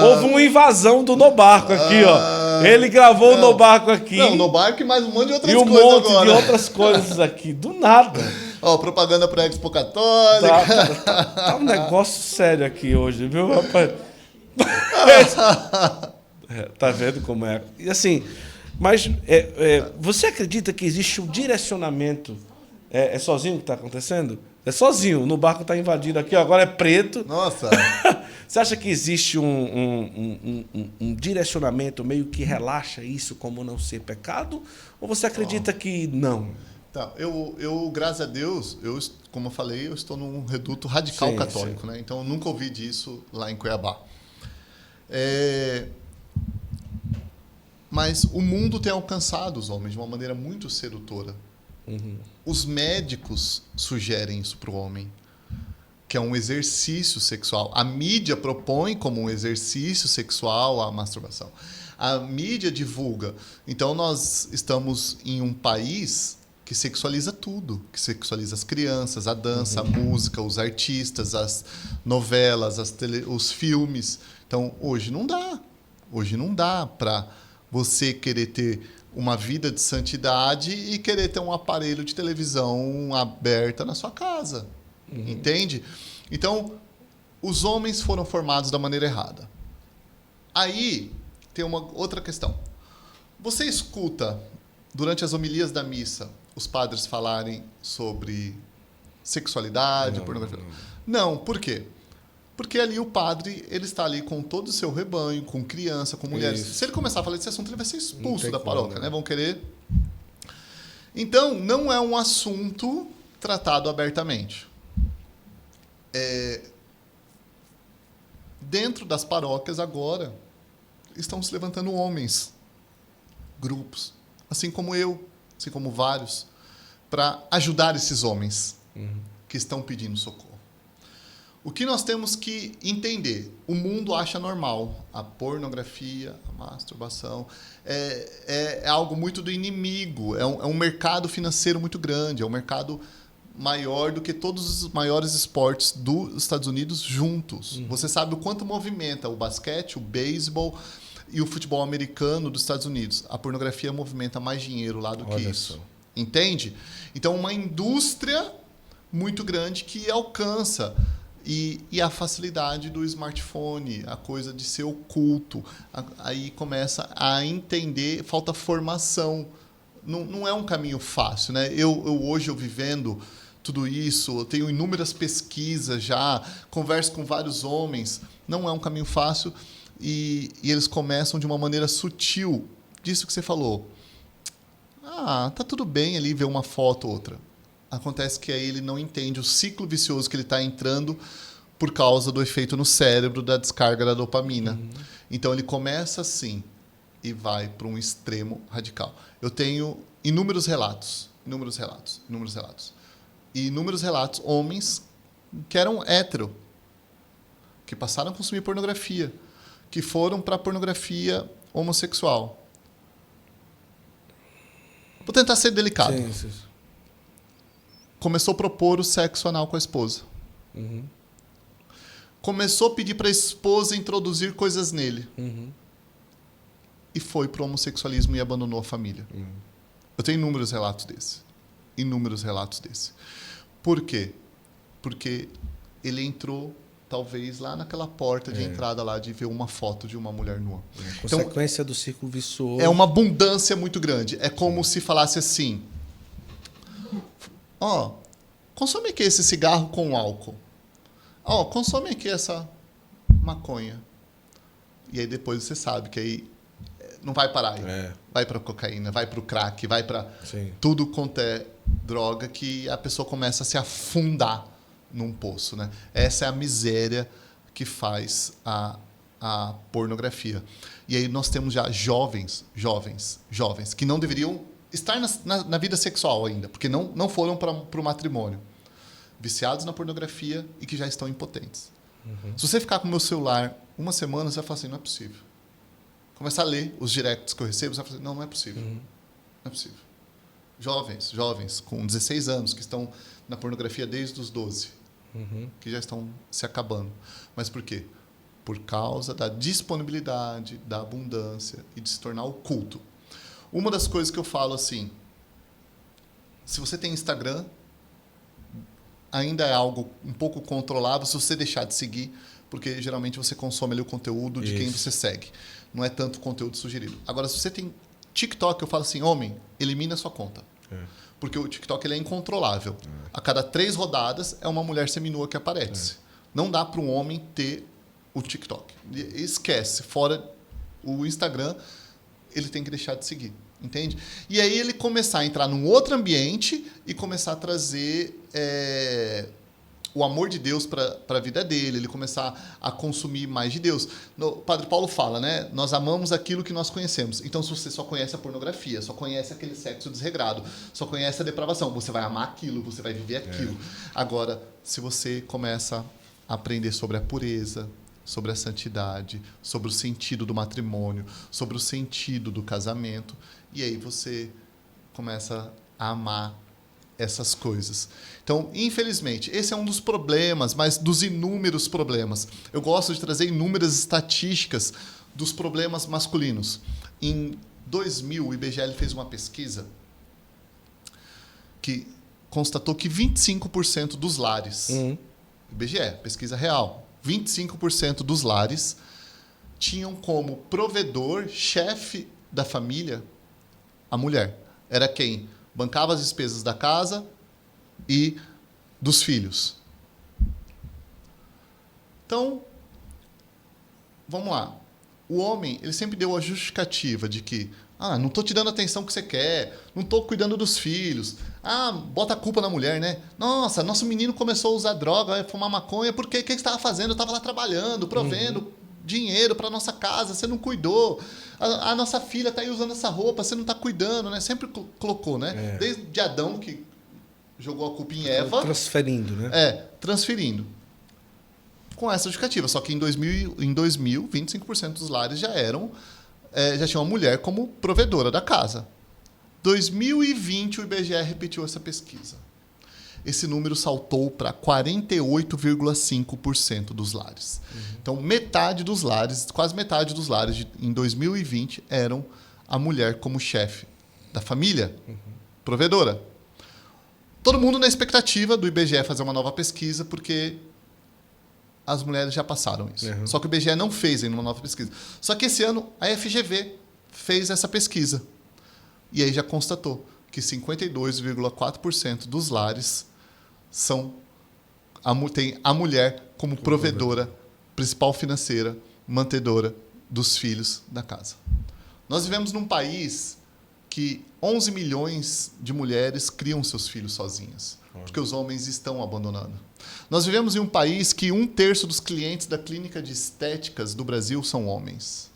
Houve uma invasão do No Barco aqui, ó. Ele gravou o No Barco aqui. Não, No Barco e mais um monte de outras coisas. E um monte agora. De outras coisas aqui, do nada. Ó, propaganda para a Expo Católica. Tá um negócio sério aqui hoje, viu, rapaz? Tá vendo como é? E assim, mas você acredita que existe um direcionamento? É sozinho que está acontecendo? É sozinho. No barco está invadido aqui, agora é preto. Nossa! Você acha que existe um direcionamento meio que relaxa isso como não ser pecado? Ou você acredita que não? Tá, eu, graças a Deus, como eu falei, eu estou num reduto radical católico, né? Então eu nunca ouvi disso lá em Cuiabá. Mas o mundo tem alcançado os homens de uma maneira muito sedutora. Os médicos sugerem isso para o homem, que é um exercício sexual. A mídia propõe como um exercício sexual a masturbação. A mídia divulga. Então nós estamos em um país que sexualiza tudo, que sexualiza as crianças, a dança, a música, os artistas, as novelas, os filmes. Então, hoje não dá. Hoje não dá para você querer ter uma vida de santidade e querer ter um aparelho de televisão aberta na sua casa. Entende? Então, os homens foram formados da maneira errada. Aí, tem uma outra questão. Você escuta, durante as homilias da missa, os padres falarem sobre sexualidade, pornografia? Não, por quê? Porque ali o padre, ele está ali com todo o seu rebanho, com criança, com mulheres. Isso. Se ele começar a falar desse assunto, ele vai ser expulso da paróquia, né? Vão querer... Então, não é um assunto tratado abertamente. Dentro das paróquias agora estão se levantando homens, grupos, assim como eu, assim como vários, para ajudar esses homens que estão pedindo socorro. O que nós temos que entender? O mundo acha normal a pornografia, a masturbação. É algo muito do inimigo. É um mercado financeiro muito grande. É um mercado maior do que todos os maiores esportes dos Estados Unidos juntos. Você sabe o quanto movimenta o basquete, o beisebol e o futebol americano dos Estados Unidos. A pornografia movimenta mais dinheiro lá do que isso. Entende? Então, uma indústria muito grande que alcança... E a facilidade do smartphone, a coisa de ser oculto. Aí começa a entender, falta formação. Não é um caminho fácil, né? Hoje, vivendo tudo isso, eu tenho inúmeras pesquisas já, converso com vários homens. Não é um caminho fácil e eles começam de uma maneira sutil. Disso que você falou. Tá tudo bem ali ver uma foto ou outra. Acontece que aí ele não entende o ciclo vicioso que ele está entrando por causa do efeito no cérebro da descarga da dopamina. Então, ele começa assim e vai para um extremo radical. Eu tenho inúmeros relatos, homens que eram hétero, que passaram a consumir pornografia, que foram para a pornografia homossexual. Vou tentar ser delicado. Sim. Começou a propor o sexo anal com a esposa. Começou a pedir para a esposa introduzir coisas nele. E foi para o homossexualismo e abandonou a família. Eu tenho inúmeros relatos desse. Por quê? Porque ele entrou, talvez, lá naquela porta de entrada lá de ver uma foto de uma mulher nua. Consequência do círculo vicioso. É uma abundância muito grande. É como se falasse assim... consome aqui esse cigarro com álcool. Consome aqui essa maconha. E aí depois você sabe que aí não vai parar aí. Vai para cocaína, vai para o crack, vai para tudo quanto é droga que a pessoa começa a se afundar num poço, né? Essa é a miséria que faz a pornografia. E aí nós temos já jovens que não deveriam estar na vida sexual ainda, porque não foram para o matrimônio, viciados na pornografia e que já estão impotentes. Se você ficar com o meu celular uma semana, você vai falar assim, não é possível. Começar a ler os directs que eu recebo, você vai falar assim, não é possível. Não é possível. Jovens com 16 anos que estão na pornografia desde os 12, que já estão se acabando. Mas por quê? Por causa da disponibilidade, da abundância e de se tornar oculto. Uma das coisas que eu falo assim, se você tem Instagram, ainda é algo um pouco controlável se você deixar de seguir, porque geralmente você consome ali o conteúdo de quem você segue. Não é tanto conteúdo sugerido. Agora, se você tem TikTok, eu falo assim, homem, elimina a sua conta. Porque o TikTok ele é incontrolável. A cada 3 rodadas é uma mulher seminua que aparece. Não dá para um homem ter o TikTok. Esquece. Fora o Instagram, ele tem que deixar de seguir. Entende? E aí ele começar a entrar num outro ambiente e começar a trazer o amor de Deus para a vida dele, ele começar a consumir mais de Deus. O Padre Paulo fala, né? Nós amamos aquilo que nós conhecemos. Então, se você só conhece a pornografia, só conhece aquele sexo desregrado, só conhece a depravação, você vai amar aquilo, você vai viver aquilo. Agora, se você começa a aprender sobre a pureza, sobre a santidade, sobre o sentido do matrimônio, sobre o sentido do casamento, e aí você começa a amar essas coisas. Então, infelizmente, esse é um dos problemas, mas dos inúmeros problemas. Eu gosto de trazer inúmeras estatísticas dos problemas masculinos. Em 2000, o IBGE fez uma pesquisa que constatou que 25% dos lares, IBGE, pesquisa real, 25% dos lares tinham como provedor, chefe da família, a mulher. Era quem bancava as despesas da casa e dos filhos. Então, vamos lá. O homem, ele sempre deu a justificativa de que não estou te dando a atenção que você quer, não estou cuidando dos filhos. Ah, bota a culpa na mulher, né? Nossa, nosso menino começou a usar droga, a fumar maconha, porque o que você estava fazendo? Eu estava lá trabalhando, provendo dinheiro para nossa casa, você não cuidou. A nossa filha está aí usando essa roupa, você não está cuidando, né? Sempre colocou, né? Desde Adão, que jogou a culpa em Eva. Transferindo, né? Transferindo. Com essa justificativa. Só que em 2000 25% dos lares já tinham a mulher como provedora da casa. 2020, o IBGE repetiu essa pesquisa. Esse número saltou para 48,5% dos lares. Então, metade dos lares, quase metade dos lares em 2020 eram a mulher como chefe da família, provedora. Todo mundo na expectativa do IBGE fazer uma nova pesquisa, porque as mulheres já passaram isso. Só que o IBGE não fez ainda uma nova pesquisa. Só que esse ano a FGV fez essa pesquisa. E aí já constatou que 52,4% dos lares tem a mulher como provedora, principal financeira, mantedora dos filhos da casa. Nós vivemos num país que 11 milhões de mulheres criam seus filhos sozinhas, porque os homens estão abandonando. Nós vivemos em um país que 1/3 dos clientes da clínica de estéticas do Brasil são homens.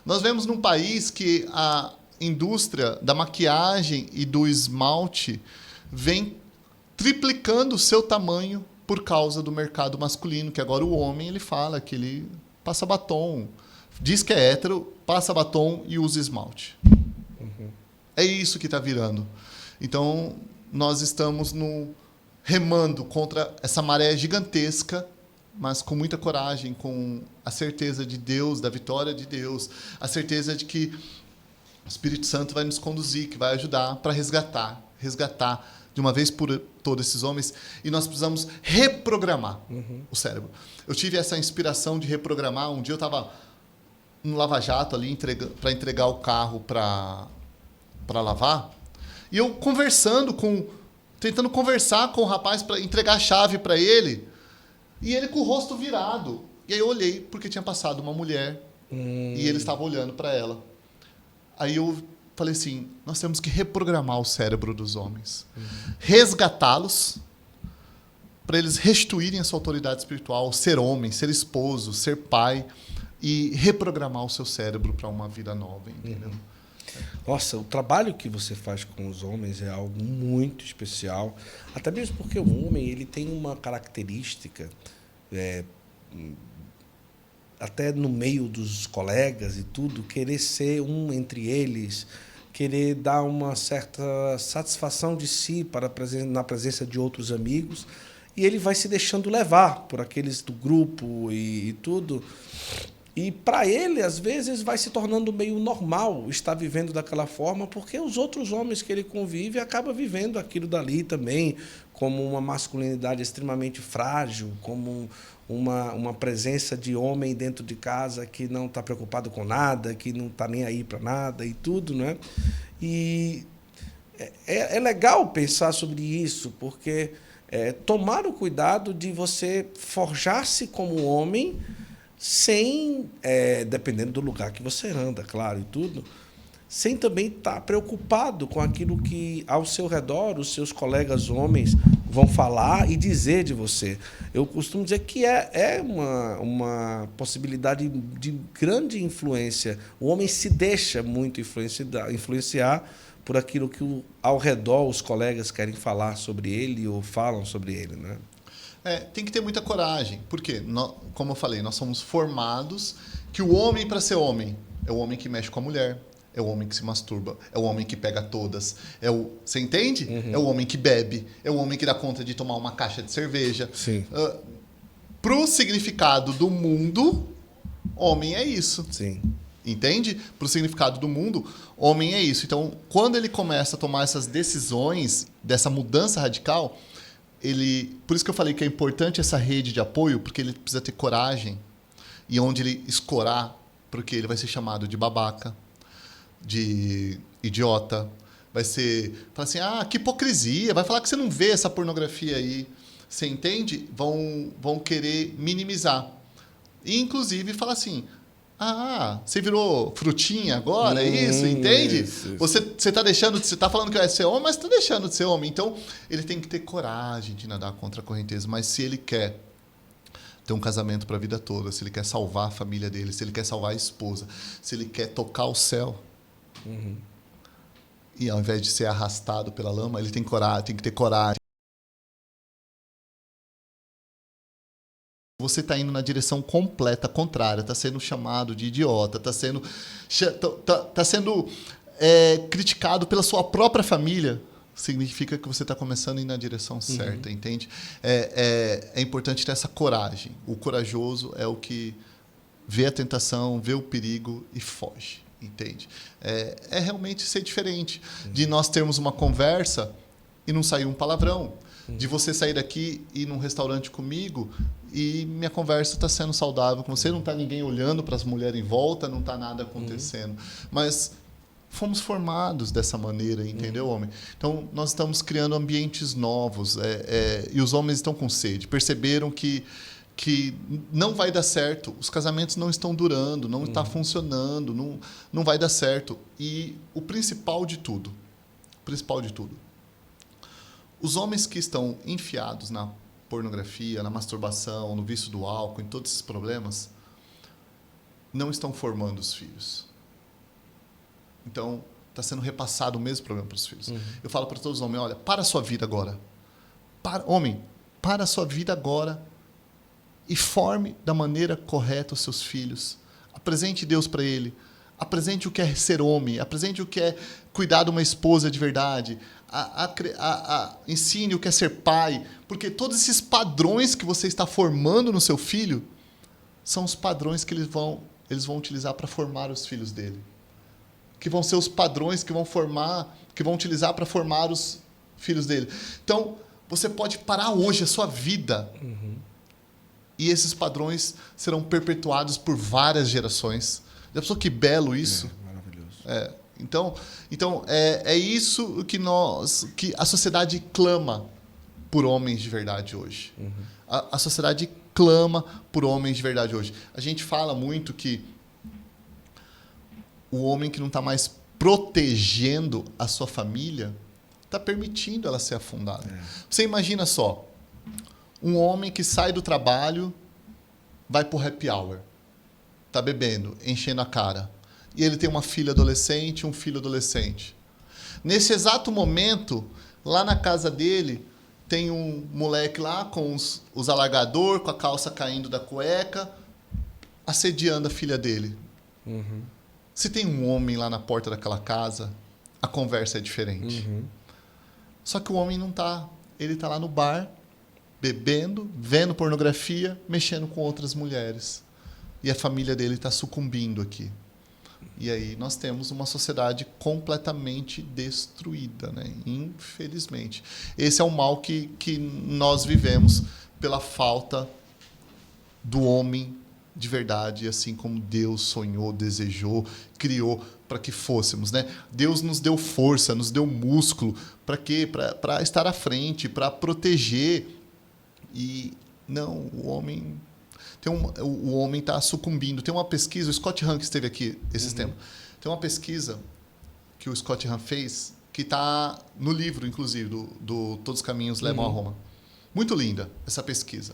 Nós vivemos num país que a indústria da maquiagem e do esmalte vem triplicando o seu tamanho por causa do mercado masculino, que agora o homem ele fala que ele passa batom, diz que é hétero, passa batom e usa esmalte. É isso que está virando. Então, nós estamos remando contra essa maré gigantesca, mas com muita coragem, com a certeza de Deus, da vitória de Deus, a certeza de que o Espírito Santo vai nos conduzir, que vai ajudar para resgatar de uma vez por todas esses homens. E nós precisamos reprogramar o cérebro. Eu tive essa inspiração de reprogramar. Um dia eu estava no Lava Jato ali para entregar o carro para lavar. E eu tentando conversar com o rapaz para entregar a chave para ele. E ele com o rosto virado. E aí eu olhei porque tinha passado uma mulher e ele estava olhando para ela. Aí eu falei assim, nós temos que reprogramar o cérebro dos homens. Resgatá-los para eles restituírem a sua autoridade espiritual, ser homem, ser esposo, ser pai e reprogramar o seu cérebro para uma vida nova, entendeu? Nossa, o trabalho que você faz com os homens é algo muito especial, até mesmo porque o homem ele tem uma característica, até no meio dos colegas e tudo, querer ser um entre eles, querer dar uma certa satisfação de si na presença de outros amigos, e ele vai se deixando levar por aqueles do grupo e tudo. E para ele, às vezes, vai se tornando meio normal estar vivendo daquela forma, porque os outros homens que ele convive acabam vivendo aquilo dali também, como uma masculinidade extremamente frágil, como uma presença de homem dentro de casa que não está preocupado com nada, que não está nem aí para nada e tudo, né? E é legal pensar sobre isso, porque tomar o cuidado de você forjar-se como homem sem, dependendo do lugar que você anda, claro, e tudo, sem também estar preocupado com aquilo que ao seu redor os seus colegas homens vão falar e dizer de você. Eu costumo dizer que é uma possibilidade de grande influência. O homem se deixa muito influenciar por aquilo que ao redor os colegas querem falar sobre ele ou falam sobre ele, né? Tem que ter muita coragem, porque, como eu falei, nós somos formados que o homem, para ser homem, é o homem que mexe com a mulher, é o homem que se masturba, é o homem que pega todas, você entende? É o homem que bebe, é o homem que dá conta de tomar uma caixa de cerveja. Sim. Para o significado do mundo, homem é isso. Sim. Entende? Para o significado do mundo, homem é isso. Então, quando ele começa a tomar essas decisões, dessa mudança radical, por isso que eu falei que é importante essa rede de apoio, porque ele precisa ter coragem e onde ele escorar, porque ele vai ser chamado de babaca, de idiota, vai ser, fala assim, que hipocrisia, vai falar que você não vê essa pornografia aí, você entende? Vão querer minimizar. E, inclusive, fala assim, Ah, você virou frutinha agora, é isso, entende? Isso. Você tá deixando, você tá falando que vai ser homem, mas tá deixando de ser homem. Então, ele tem que ter coragem de nadar contra a correnteza. Mas se ele quer ter um casamento para a vida toda, se ele quer salvar a família dele, se ele quer salvar a esposa, se ele quer tocar o céu, e ao invés de ser arrastado pela lama, ele tem coragem, tem que ter coragem. Você está indo na direção completa, contrária, está sendo chamado de idiota, está sendo criticado pela sua própria família, significa que você está começando a ir na direção certa, entende? É importante ter essa coragem. O corajoso é o que vê a tentação, vê o perigo e foge, entende? É realmente ser diferente de nós termos uma conversa e não sair um palavrão. De você sair daqui e ir num restaurante comigo e minha conversa está sendo saudável com você, não está ninguém olhando para as mulheres em volta, não está nada acontecendo. Mas fomos formados dessa maneira, entendeu, homem? Então, nós estamos criando ambientes novos e os homens estão com sede. Perceberam que não vai dar certo, os casamentos não estão durando, não está funcionando, não vai dar certo. E o principal de tudo, os homens que estão enfiados na pornografia, na masturbação, no vício do álcool, em todos esses problemas, não estão formando os filhos. Então, está sendo repassado o mesmo problema para os filhos. Eu falo para todos os homens, olha, para a sua vida agora. Homem, para a sua vida agora e forme da maneira correta os seus filhos. Apresente Deus para ele. Apresente o que é ser homem. Apresente o que é cuidar de uma esposa de verdade. Ensine o que é ser pai. Porque todos esses padrões que você está formando no seu filho são os padrões que eles vão utilizar para formar os filhos dele. Que vão ser os padrões que vão utilizar para formar os filhos dele. Então, você pode parar hoje a sua vida e esses padrões serão perpetuados por várias gerações. Já pensou que belo isso? Maravilhoso. Então é isso que a sociedade clama por homens de verdade hoje. A sociedade clama por homens de verdade hoje. A gente fala muito que o homem que não está mais protegendo a sua família está permitindo ela ser afundada. Você imagina só, um homem que sai do trabalho, vai para o happy hour, está bebendo, enchendo a cara, e ele tem uma filha adolescente, um filho adolescente. Nesse exato momento, lá na casa dele, tem um moleque lá com os alargador, com a calça caindo da cueca, assediando a filha dele. Se tem um homem lá na porta daquela casa, a conversa é diferente. Só que o homem não está. Ele está lá no bar, bebendo, vendo pornografia, mexendo com outras mulheres. E a família dele está sucumbindo aqui. E aí nós temos uma sociedade completamente destruída, né? Infelizmente. Esse é o mal que nós vivemos pela falta do homem de verdade, assim como Deus sonhou, desejou, criou para que fôssemos, né? Deus nos deu força, nos deu músculo, para quê? Para estar à frente, para proteger. E não, o homem está sucumbindo. Tem uma pesquisa, o Scott Hahn que esteve aqui esses tempos, tem uma pesquisa que o Scott Hahn fez, que está no livro, inclusive, do Todos os Caminhos Levam a Roma. Muito linda essa pesquisa.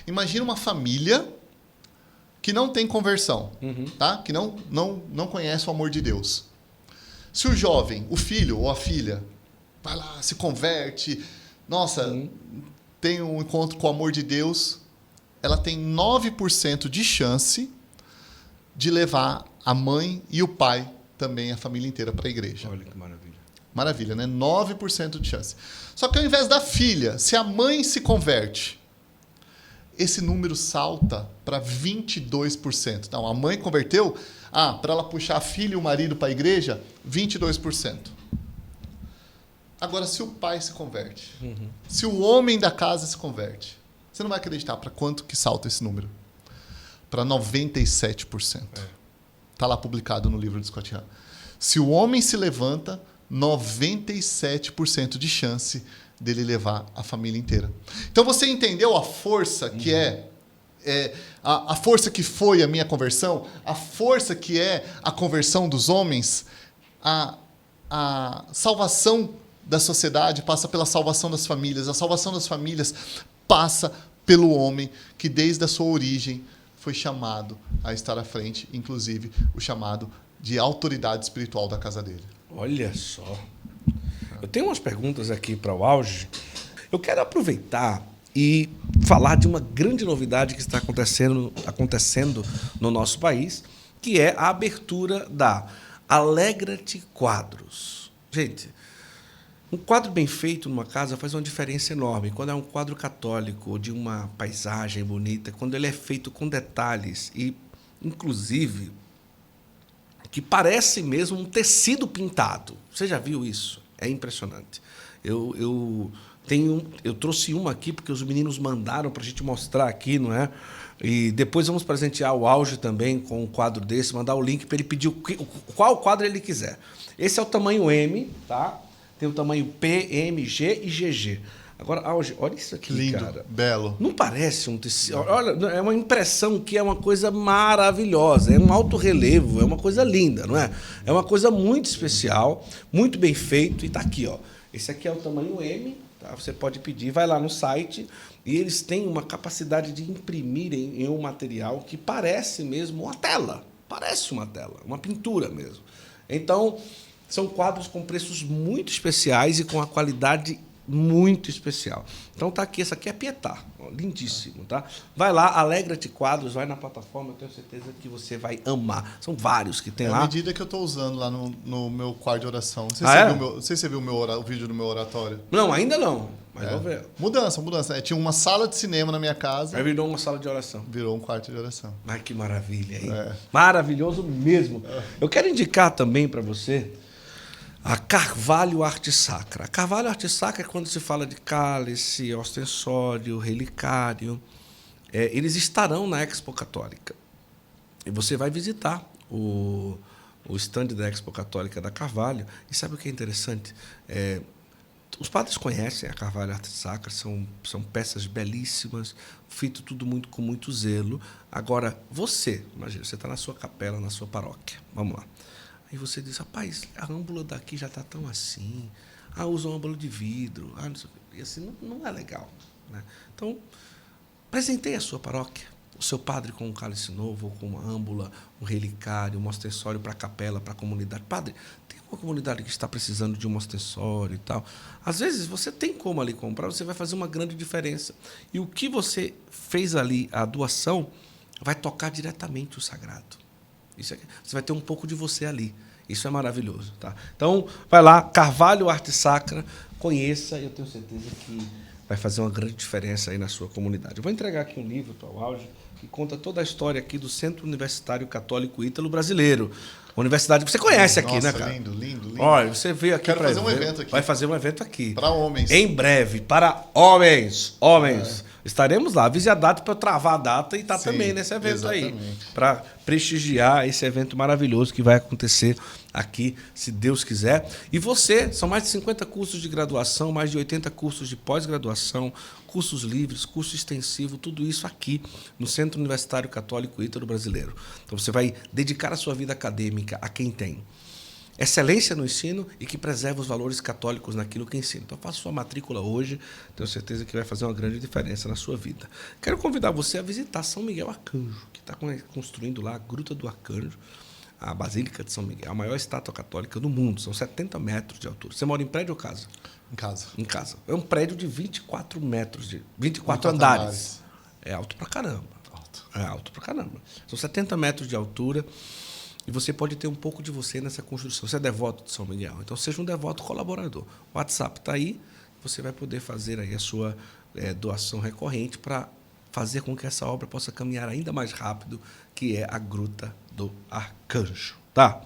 Imagina uma família que não tem conversão, tá? Que não conhece o amor de Deus. Se o jovem, o filho ou a filha, vai lá, se converte, tem um encontro com o amor de Deus, ela tem 9% de chance de levar a mãe e o pai, também a família inteira, para a igreja. Olha que maravilha. Maravilha, né? 9% de chance. Só que ao invés da filha, se a mãe se converte, esse número salta para 22%. Então, a mãe converteu, para ela puxar a filha e o marido para a igreja, 22%. Agora, se o pai se converte, se o homem da casa se converte, você não vai acreditar para quanto que salta esse número. Para 97%. Está lá publicado no livro de Scott Hahn. Se o homem se levanta, 97% de chance dele levar a família inteira. Então você entendeu a força que é a força que foi a minha conversão, a força que é a conversão dos homens, a salvação da sociedade passa pela salvação das famílias. A salvação das famílias passa pelo homem que, desde a sua origem, foi chamado a estar à frente, inclusive o chamado de autoridade espiritual da casa dele. Olha só. Eu tenho umas perguntas aqui para o Auge. Eu quero aproveitar e falar de uma grande novidade que está acontecendo no nosso país, que é a abertura da Alegra-te Quadros. Gente, um quadro bem feito numa casa faz uma diferença enorme. Quando é um quadro católico, de uma paisagem bonita, quando ele é feito com detalhes e, inclusive, que parece mesmo um tecido pintado. Você já viu isso? É impressionante. Eu trouxe uma aqui porque os meninos mandaram para a gente mostrar aqui, não é? E depois vamos presentear o Auge também com um quadro desse, mandar o link para ele pedir qual quadro ele quiser. Esse é o tamanho M, tá? Tem o tamanho P, M, G e GG. Agora, Auge, olha isso aqui, lindo, cara. Belo. Não parece um tecido. Olha, é uma impressão que é uma coisa maravilhosa. É um alto relevo, é uma coisa linda, não é? É uma coisa muito especial, muito bem feito. E está aqui, ó. Esse aqui é o tamanho M, tá? Você pode pedir, vai lá no site e eles têm uma capacidade de imprimir em um material que parece mesmo uma tela. Parece uma tela, uma pintura mesmo. Então, são quadros com preços muito especiais e com a qualidade muito especial. Então tá aqui, essa aqui é Pietá, ó, lindíssimo, tá? Vai lá, Alegra-te Quadros, vai na plataforma, eu tenho certeza que você vai amar. São vários que tem lá. É a medida que eu estou usando lá no meu quarto de oração. Não sei se você viu o vídeo do meu oratório. Não, ainda não, mas vou ver. Mudança. Tinha uma sala de cinema na minha casa. Aí virou uma sala de oração. Virou um quarto de oração. Ai, que maravilha, hein? Maravilhoso mesmo. Eu quero indicar também para você a Carvalho Arte Sacra. A Carvalho Arte Sacra é quando se fala de cálice, ostensório, relicário. Eles estarão na Expo Católica. E você vai visitar o stand da Expo Católica da Carvalho. E sabe o que é interessante? Os padres conhecem a Carvalho Arte Sacra, são peças belíssimas, feito tudo com muito zelo. Agora, imagina, você está na sua capela, na sua paróquia. Vamos lá. Aí você diz, rapaz, a âmbula daqui já está tão assim. Usa uma âmbula de vidro. Não sei, e assim não é legal, né? Então, presenteie a sua paróquia, o seu padre com um cálice novo, ou com uma âmbula, um relicário, um ostensório para a capela, para a comunidade. Padre, tem uma comunidade que está precisando de um ostensório e tal. Às vezes, você tem como ali comprar, você vai fazer uma grande diferença. E o que você fez ali, a doação, vai tocar diretamente o sagrado. Você vai ter um pouco de você ali. Isso é maravilhoso, tá? Então, vai lá, Carvalho Arte Sacra, conheça, e eu tenho certeza que vai fazer uma grande diferença aí na sua comunidade. Eu vou entregar aqui um livro para o Auge, que conta toda a história aqui do Centro Universitário Católico Ítalo Brasileiro. Universidade que você conhece aqui, né, cara? Lindo. Olha, você veio aqui para fazer um evento aqui. Vai fazer um evento aqui. Para homens. Em breve, para homens. Estaremos lá. Avise a data para eu travar a data e também nesse evento exatamente. Aí. Para prestigiar esse evento maravilhoso que vai acontecer aqui, se Deus quiser. E você, são mais de 50 cursos de graduação, mais de 80 cursos de pós-graduação, cursos livres, curso extensivo, tudo isso aqui no Centro Universitário Católico Ítalo Brasileiro. Então você vai dedicar a sua vida acadêmica a quem tem excelência no ensino e que preserva os valores católicos naquilo que ensina. Então, faça sua matrícula hoje, tenho certeza que vai fazer uma grande diferença na sua vida. Quero convidar você a visitar São Miguel Arcanjo, que está construindo lá a Gruta do Arcanjo, a Basílica de São Miguel, a maior estátua católica do mundo, são 70 metros de altura. Você mora em prédio ou casa? Em casa. Em casa. É um prédio de 24 metros, 24 andares. É alto pra caramba. É alto pra caramba. São 70 metros de altura. E você pode ter um pouco de você nessa construção. Você é devoto de São Miguel, então seja um devoto colaborador. O WhatsApp está aí, você vai poder fazer aí a sua doação recorrente para fazer com que essa obra possa caminhar ainda mais rápido, que é a Gruta do Arcanjo. Tá?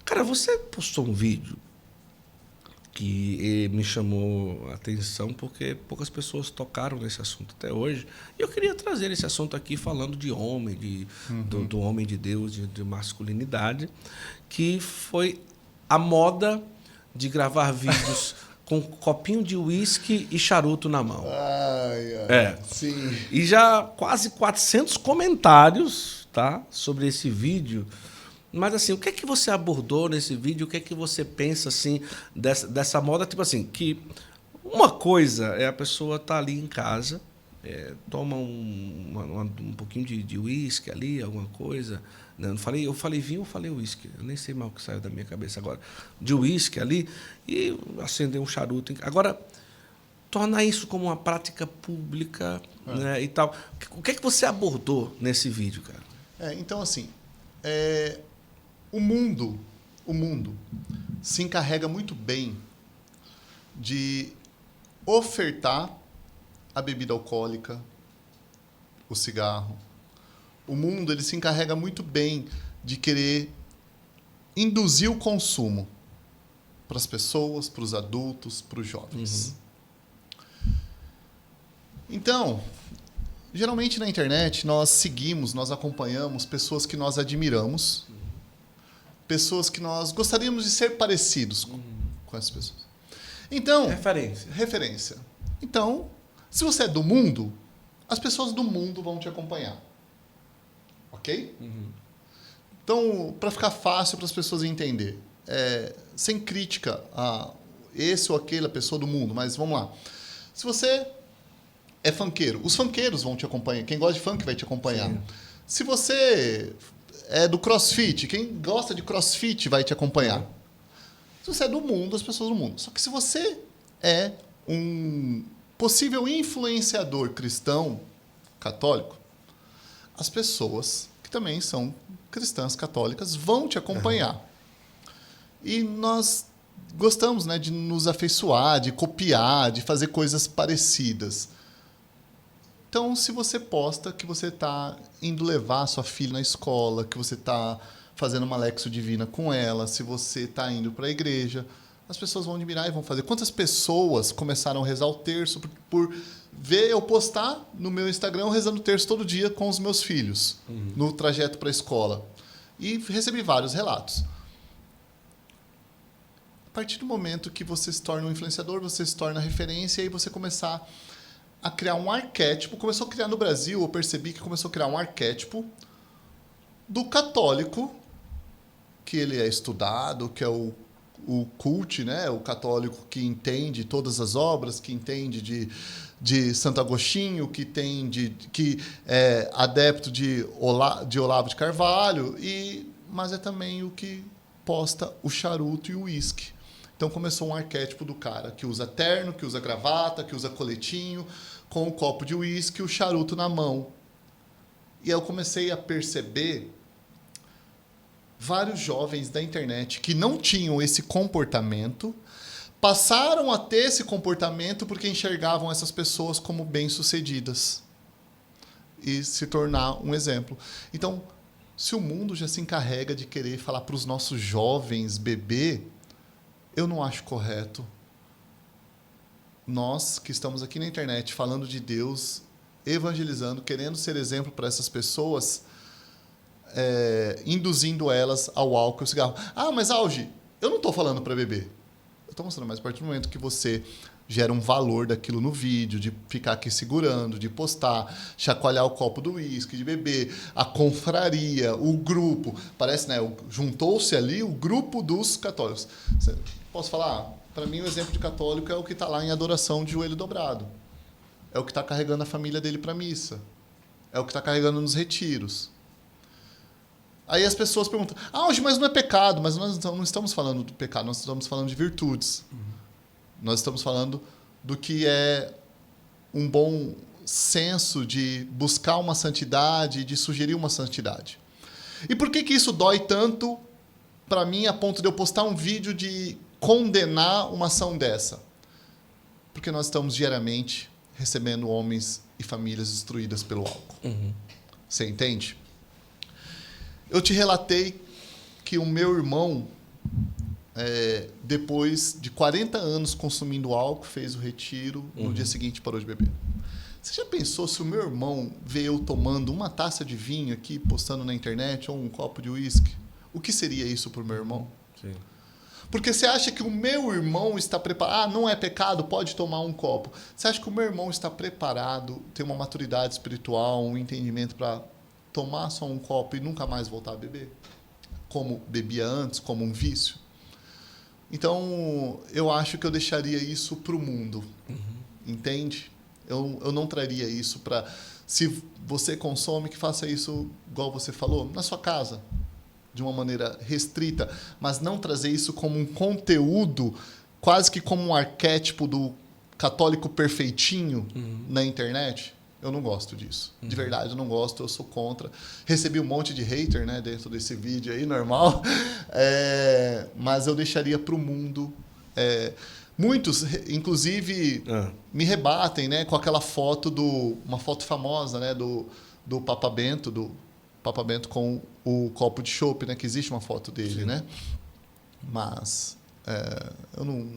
Cara, você postou um vídeo que me chamou a atenção porque poucas pessoas tocaram nesse assunto até hoje. E eu queria trazer esse assunto aqui falando de homem, do homem de Deus, de masculinidade, que foi a moda de gravar vídeos com um copinho de uísque e charuto na mão. Sim. E já quase 400 comentários, tá, sobre esse vídeo. Mas assim, o que é que você abordou nesse vídeo? O que é que você pensa assim dessa moda? Tipo assim, que uma coisa é a pessoa tá ali em casa, toma um pouquinho de uísque ali, alguma coisa. Não, eu falei vinho ou falei uísque? Eu nem sei mal o que saiu da minha cabeça agora. De uísque ali e acender um charuto. Agora, tornar isso como uma prática pública, né, e tal. O que é que você abordou nesse vídeo, cara? Então, assim, o mundo se encarrega muito bem de ofertar a bebida alcoólica, o cigarro. O mundo ele se encarrega muito bem de querer induzir o consumo para as pessoas, para os adultos, para os jovens. Então, geralmente na internet nós seguimos, nós acompanhamos pessoas que nós admiramos, pessoas que nós gostaríamos de ser parecidos com essas pessoas. Então, referência. Então, se você é do mundo, as pessoas do mundo vão te acompanhar. Ok? Então, para ficar fácil para as pessoas entenderem, sem crítica a esse ou aquela pessoa do mundo, mas vamos lá. Se você é funkeiro, os funkeiros vão te acompanhar. Quem gosta de funk vai te acompanhar. Sim. Se você é do crossfit, quem gosta de crossfit vai te acompanhar. Se você é do mundo, as pessoas do mundo. Só que se você é um possível influenciador cristão, católico, as pessoas que também são cristãs católicas vão te acompanhar. E nós gostamos, né, de nos afeiçoar, de copiar, de fazer coisas parecidas. Então, se você posta que você está indo levar a sua filha na escola, que você está fazendo uma Lexio Divina com ela, se você está indo para a igreja, as pessoas vão admirar e vão fazer. Quantas pessoas começaram a rezar o terço por ver eu postar no meu Instagram rezando o terço todo dia com os meus filhos, no trajeto para a escola? E recebi vários relatos. A partir do momento que você se torna um influenciador, você se torna referência, e aí você começar a criar um arquétipo. Começou a criar no Brasil, eu percebi que começou a criar um arquétipo do católico, que ele é estudado, que é o cult, né? O católico que entende todas as obras, que entende de Santo Agostinho, que é adepto de Olavo de Carvalho, mas é também o que posta o charuto e o uísque. Então começou um arquétipo do cara que usa terno, que usa gravata, que usa coletinho, com um copo de uísque e o charuto na mão. E eu comecei a perceber vários jovens da internet que não tinham esse comportamento, passaram a ter esse comportamento porque enxergavam essas pessoas como bem-sucedidas e se tornar um exemplo. Então, se o mundo já se encarrega de querer falar para os nossos jovens beber, eu não acho correto. Nós que estamos aqui na internet falando de Deus, evangelizando, querendo ser exemplo para essas pessoas, induzindo elas ao álcool e ao cigarro. Mas Auge, eu não estou falando para beber. Eu estou mostrando, mas a partir do momento que você gera um valor daquilo no vídeo, de ficar aqui segurando, de postar, chacoalhar o copo do uísque, de beber, a confraria, o grupo. Parece, né? Juntou-se ali o grupo dos católicos. Posso falar? Para mim, o exemplo de católico é o que está lá em adoração de joelho dobrado. É o que está carregando a família dele para a missa. É o que está carregando nos retiros. Aí as pessoas perguntam, hoje, mas não é pecado. Mas nós não estamos falando do pecado, nós estamos falando de virtudes. Nós estamos falando do que é um bom senso de buscar uma santidade, de sugerir uma santidade. E por que isso dói tanto para mim a ponto de eu postar um vídeo de condenar uma ação dessa? Porque nós estamos diariamente recebendo homens e famílias destruídas pelo álcool. Você entende? Eu te relatei que o meu irmão, depois de 40 anos consumindo álcool, fez o retiro, no dia seguinte parou de beber. Você já pensou se o meu irmão vê eu tomando uma taça de vinho aqui, postando na internet, ou um copo de uísque? O que seria isso para o meu irmão? Sim. Porque você acha que o meu irmão está preparado? Ah, não é pecado, pode tomar um copo. Você acha que o meu irmão está preparado, tem uma maturidade espiritual, um entendimento para tomar só um copo e nunca mais voltar a beber? Como bebia antes, como um vício? Então, eu acho que eu deixaria isso para o mundo. Entende? Eu não traria isso para... Se você consome, que faça isso, igual você falou, na sua casa, de uma maneira restrita, mas não trazer isso como um conteúdo, quase que como um arquétipo do católico perfeitinho na internet. Eu não gosto disso. De verdade, eu não gosto, eu sou contra. Recebi um monte de hater, né, dentro desse vídeo aí, normal. Mas eu deixaria para o mundo... Muitos, inclusive, me rebatem, né, com aquela foto uma foto famosa, né, do Papa Bento com o copo de chopp, né, que existe uma foto dele, né? Mas eu não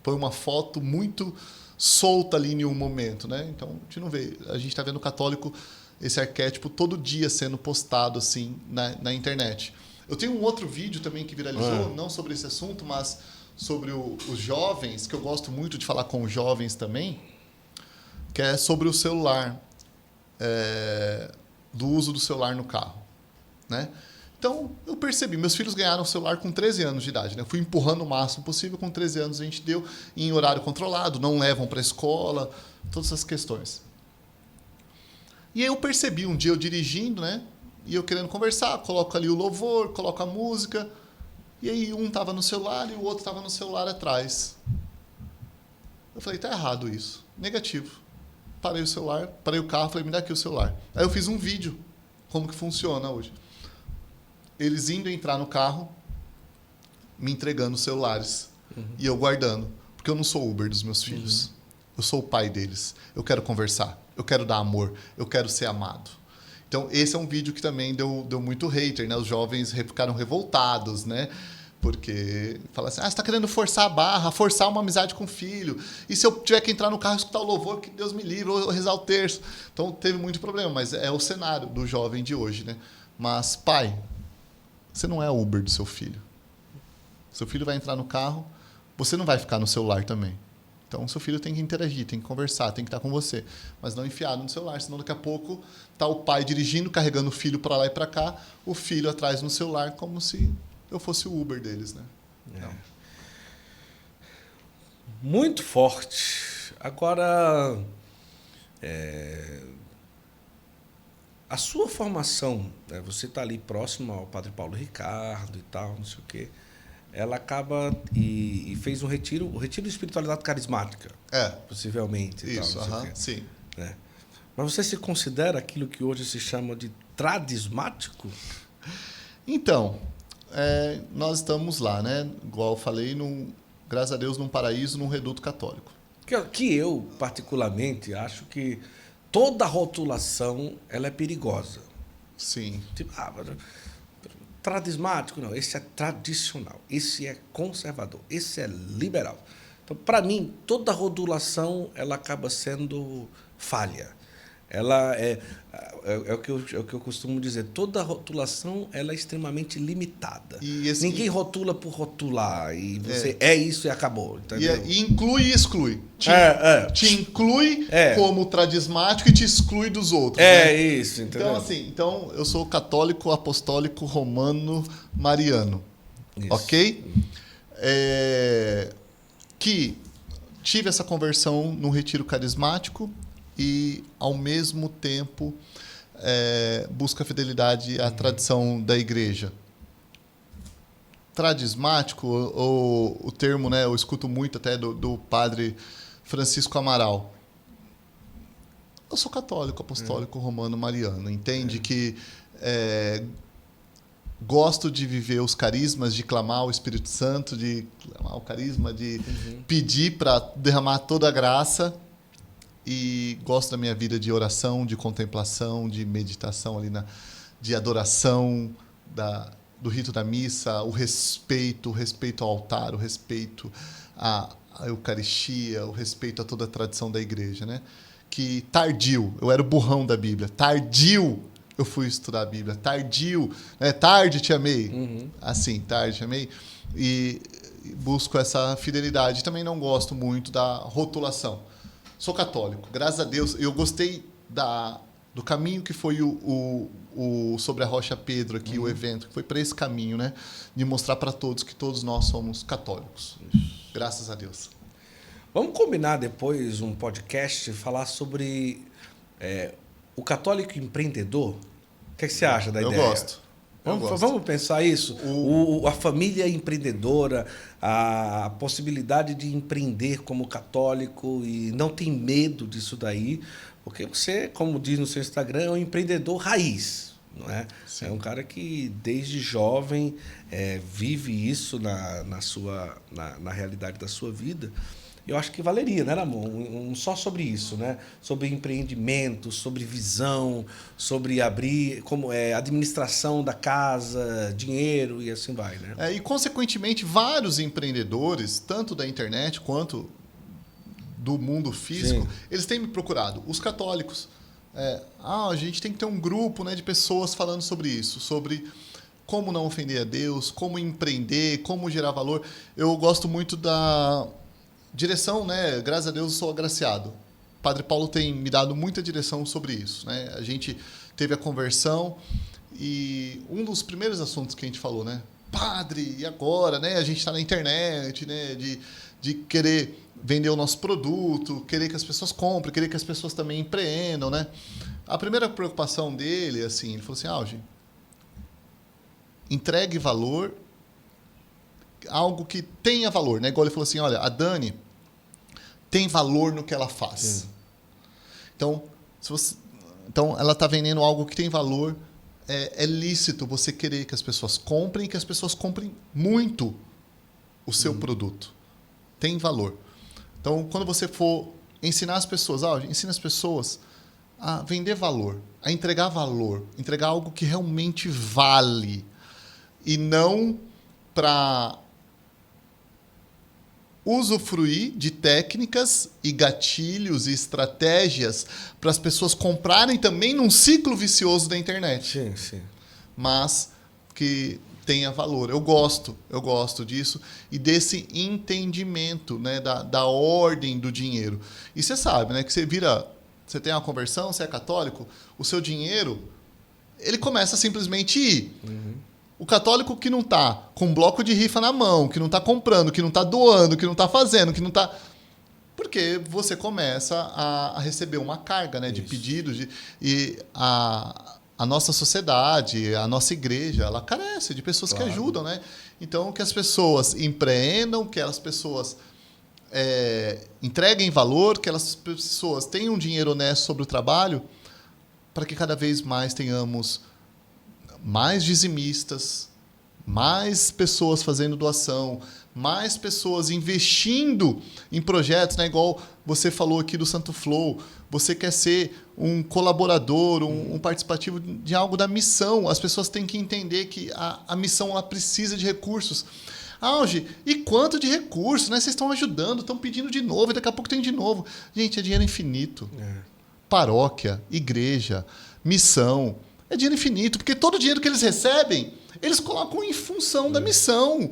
põe uma foto muito solta ali em um momento, né? Então a gente não vê, a gente está vendo o católico, esse arquétipo todo dia sendo postado assim na internet. Eu tenho um outro vídeo também que viralizou, não sobre esse assunto, mas sobre os jovens, que eu gosto muito de falar com os jovens também, que é sobre o celular, do uso do celular no carro, né? Então, eu percebi, meus filhos ganharam o celular com 13 anos de idade, né? Eu fui empurrando o máximo possível, com 13 anos a gente deu em horário controlado, não levam para a escola, todas essas questões. E aí eu percebi um dia eu dirigindo, né? E eu querendo conversar, coloco ali o louvor, coloco a música. E aí um estava no celular e o outro estava no celular atrás. Eu falei, tá errado isso. Negativo. Parei o celular, parei o carro, falei, me dá aqui o celular. Aí eu fiz um vídeo, como que funciona hoje. Eles indo entrar no carro, me entregando os celulares. E eu guardando. Porque eu não sou Uber dos meus filhos. Eu sou o pai deles. Eu quero conversar. Eu quero dar amor. Eu quero ser amado. Então, esse é um vídeo que também deu muito hater, né? Os jovens ficaram revoltados, né? Porque fala assim, você está querendo forçar a barra, forçar uma amizade com o filho. E se eu tiver que entrar no carro e escutar o louvor, que Deus me livre, ou rezar o terço. Então, teve muito problema, mas é o cenário do jovem de hoje, né? Mas, pai, você não é o Uber do seu filho. Seu filho vai entrar no carro, você não vai ficar no celular também. Então, seu filho tem que interagir, tem que conversar, tem que estar com você. Mas não enfiado no celular, senão daqui a pouco está o pai dirigindo, carregando o filho para lá e para cá, o filho atrás no celular, como se eu fosse o Uber deles, né? Então. Muito forte. Agora, a sua formação, né, você está ali próximo ao Padre Paulo Ricardo e tal, não sei o quê. Ela acaba e fez o retiro de espiritualidade carismática, possivelmente. Isso, e tal, sim. Né? Mas você se considera aquilo que hoje se chama de tradismático? Então, nós estamos lá, né? Igual eu falei, graças a Deus, num paraíso, num reduto católico. Que eu, particularmente, acho que toda rotulação ela é perigosa. Sim. Tipo, tradismático, não. Esse é tradicional. Esse é conservador. Esse é liberal. Então, para mim, toda rotulação ela acaba sendo falha. Ela é o que eu costumo dizer. Toda rotulação ela é extremamente limitada. Ninguém rotula por rotular. E você isso e acabou. E inclui e exclui. Te inclui como tradismático e te exclui dos outros. Isso. Entendeu? Então, eu sou católico, apostólico, romano, mariano. Isso. Ok? Que tive essa conversão no retiro carismático e, ao mesmo tempo, busca a fidelidade à tradição da igreja. Tradismático, o termo, né, eu escuto muito até do padre Francisco Amaral. Eu sou católico, apostólico, romano, mariano. Entende que gosto de viver os carismas, de clamar o Espírito Santo, de clamar o carisma, de pedir para derramar toda a graça. E gosto da minha vida de oração, de contemplação, de meditação ali de adoração, do rito da missa, o respeito ao altar, o respeito à Eucaristia, o respeito a toda a tradição da igreja, né? Que tardio, eu era o burrão da Bíblia, tardio eu fui estudar a Bíblia, tardio, né? Tarde te amei, assim, tarde te amei, e busco essa fidelidade. Também não gosto muito da rotulação. Sou católico, graças a Deus. Eu gostei do caminho que foi o Sobre a Rocha Pedro aqui, o evento, que foi para esse caminho, né? De mostrar para todos que todos nós somos católicos. Graças a Deus. Vamos combinar depois um podcast, falar sobre o católico empreendedor? O que você acha da ideia? Eu gosto. Vamos pensar isso? A família empreendedora, a possibilidade de empreender como católico e não tem medo disso daí, porque você, como diz no seu Instagram, é um empreendedor raiz, não é? Sim. É um cara que desde jovem vive isso na realidade da sua vida. Eu acho que valeria, né, Ramon? Só sobre isso, né? Sobre empreendimento, sobre visão, sobre abrir como administração da casa, dinheiro e assim vai, né? E, consequentemente, vários empreendedores, tanto da internet quanto do mundo físico, sim, eles têm me procurado. Os católicos. A gente tem que ter um grupo, né, de pessoas falando sobre isso, sobre como não ofender a Deus, como empreender, como gerar valor. Eu gosto muito da direção, né? Graças a Deus eu sou agraciado. O Padre Paulo tem me dado muita direção sobre isso, né? A gente teve a conversão e um dos primeiros assuntos que a gente falou, né? Padre, e agora, né? A gente está na internet, né? De querer vender o nosso produto, querer que as pessoas comprem, querer que as pessoas também empreendam, né? A primeira preocupação dele, assim, ele falou assim, Alge, entregue valor, algo que tenha valor, né? Igual ele falou assim, olha, a Dani tem valor no que ela faz. Sim. Então, ela está vendendo algo que tem valor. É lícito você querer que as pessoas comprem e que as pessoas comprem muito o seu produto. Tem valor. Então, quando você for ensinar as pessoas, ensina as pessoas a vender valor, a entregar valor, entregar algo que realmente vale e não para usufruir de técnicas e gatilhos e estratégias para as pessoas comprarem também num ciclo vicioso da internet. Sim, sim. Mas que tenha valor. Eu gosto disso e desse entendimento, né, da ordem do dinheiro. E você sabe, né, que você tem uma conversão, você é católico, o seu dinheiro, ele começa a simplesmente ir. Uhum. O católico que não está com um bloco de rifa na mão, que não está comprando, que não está doando, que não está fazendo, que não está... Porque você começa a receber uma carga, né, de pedidos. E a nossa sociedade, a nossa igreja, ela carece de pessoas que ajudam, né? Então, que as pessoas empreendam, que as pessoas entreguem valor, que as pessoas tenham dinheiro honesto sobre o trabalho, para que cada vez mais tenhamos mais dizimistas, mais pessoas fazendo doação, mais pessoas investindo em projetos, né? Igual você falou aqui do Santo Flow. Você quer ser um colaborador, um participativo de algo da missão. As pessoas têm que entender que a missão ela precisa de recursos. Alge, e quanto de recursos, né? Vocês estão ajudando, estão pedindo de novo, e daqui a pouco tem de novo. Gente, é dinheiro infinito. Paróquia, igreja, missão. É dinheiro infinito, porque todo o dinheiro que eles recebem, eles colocam em função da missão.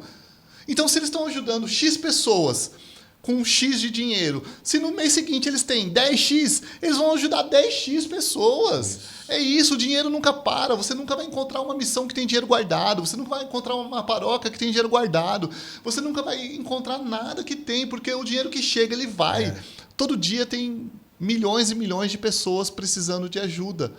Então, se eles estão ajudando X pessoas com X de dinheiro, se no mês seguinte eles têm 10X, eles vão ajudar 10X pessoas. É isso, o dinheiro nunca para. Você nunca vai encontrar uma missão que tem dinheiro guardado. Você nunca vai encontrar uma paróquia que tem dinheiro guardado. Você nunca vai encontrar nada que tem, porque o dinheiro que chega, ele vai. Todo dia tem milhões e milhões de pessoas precisando de ajuda.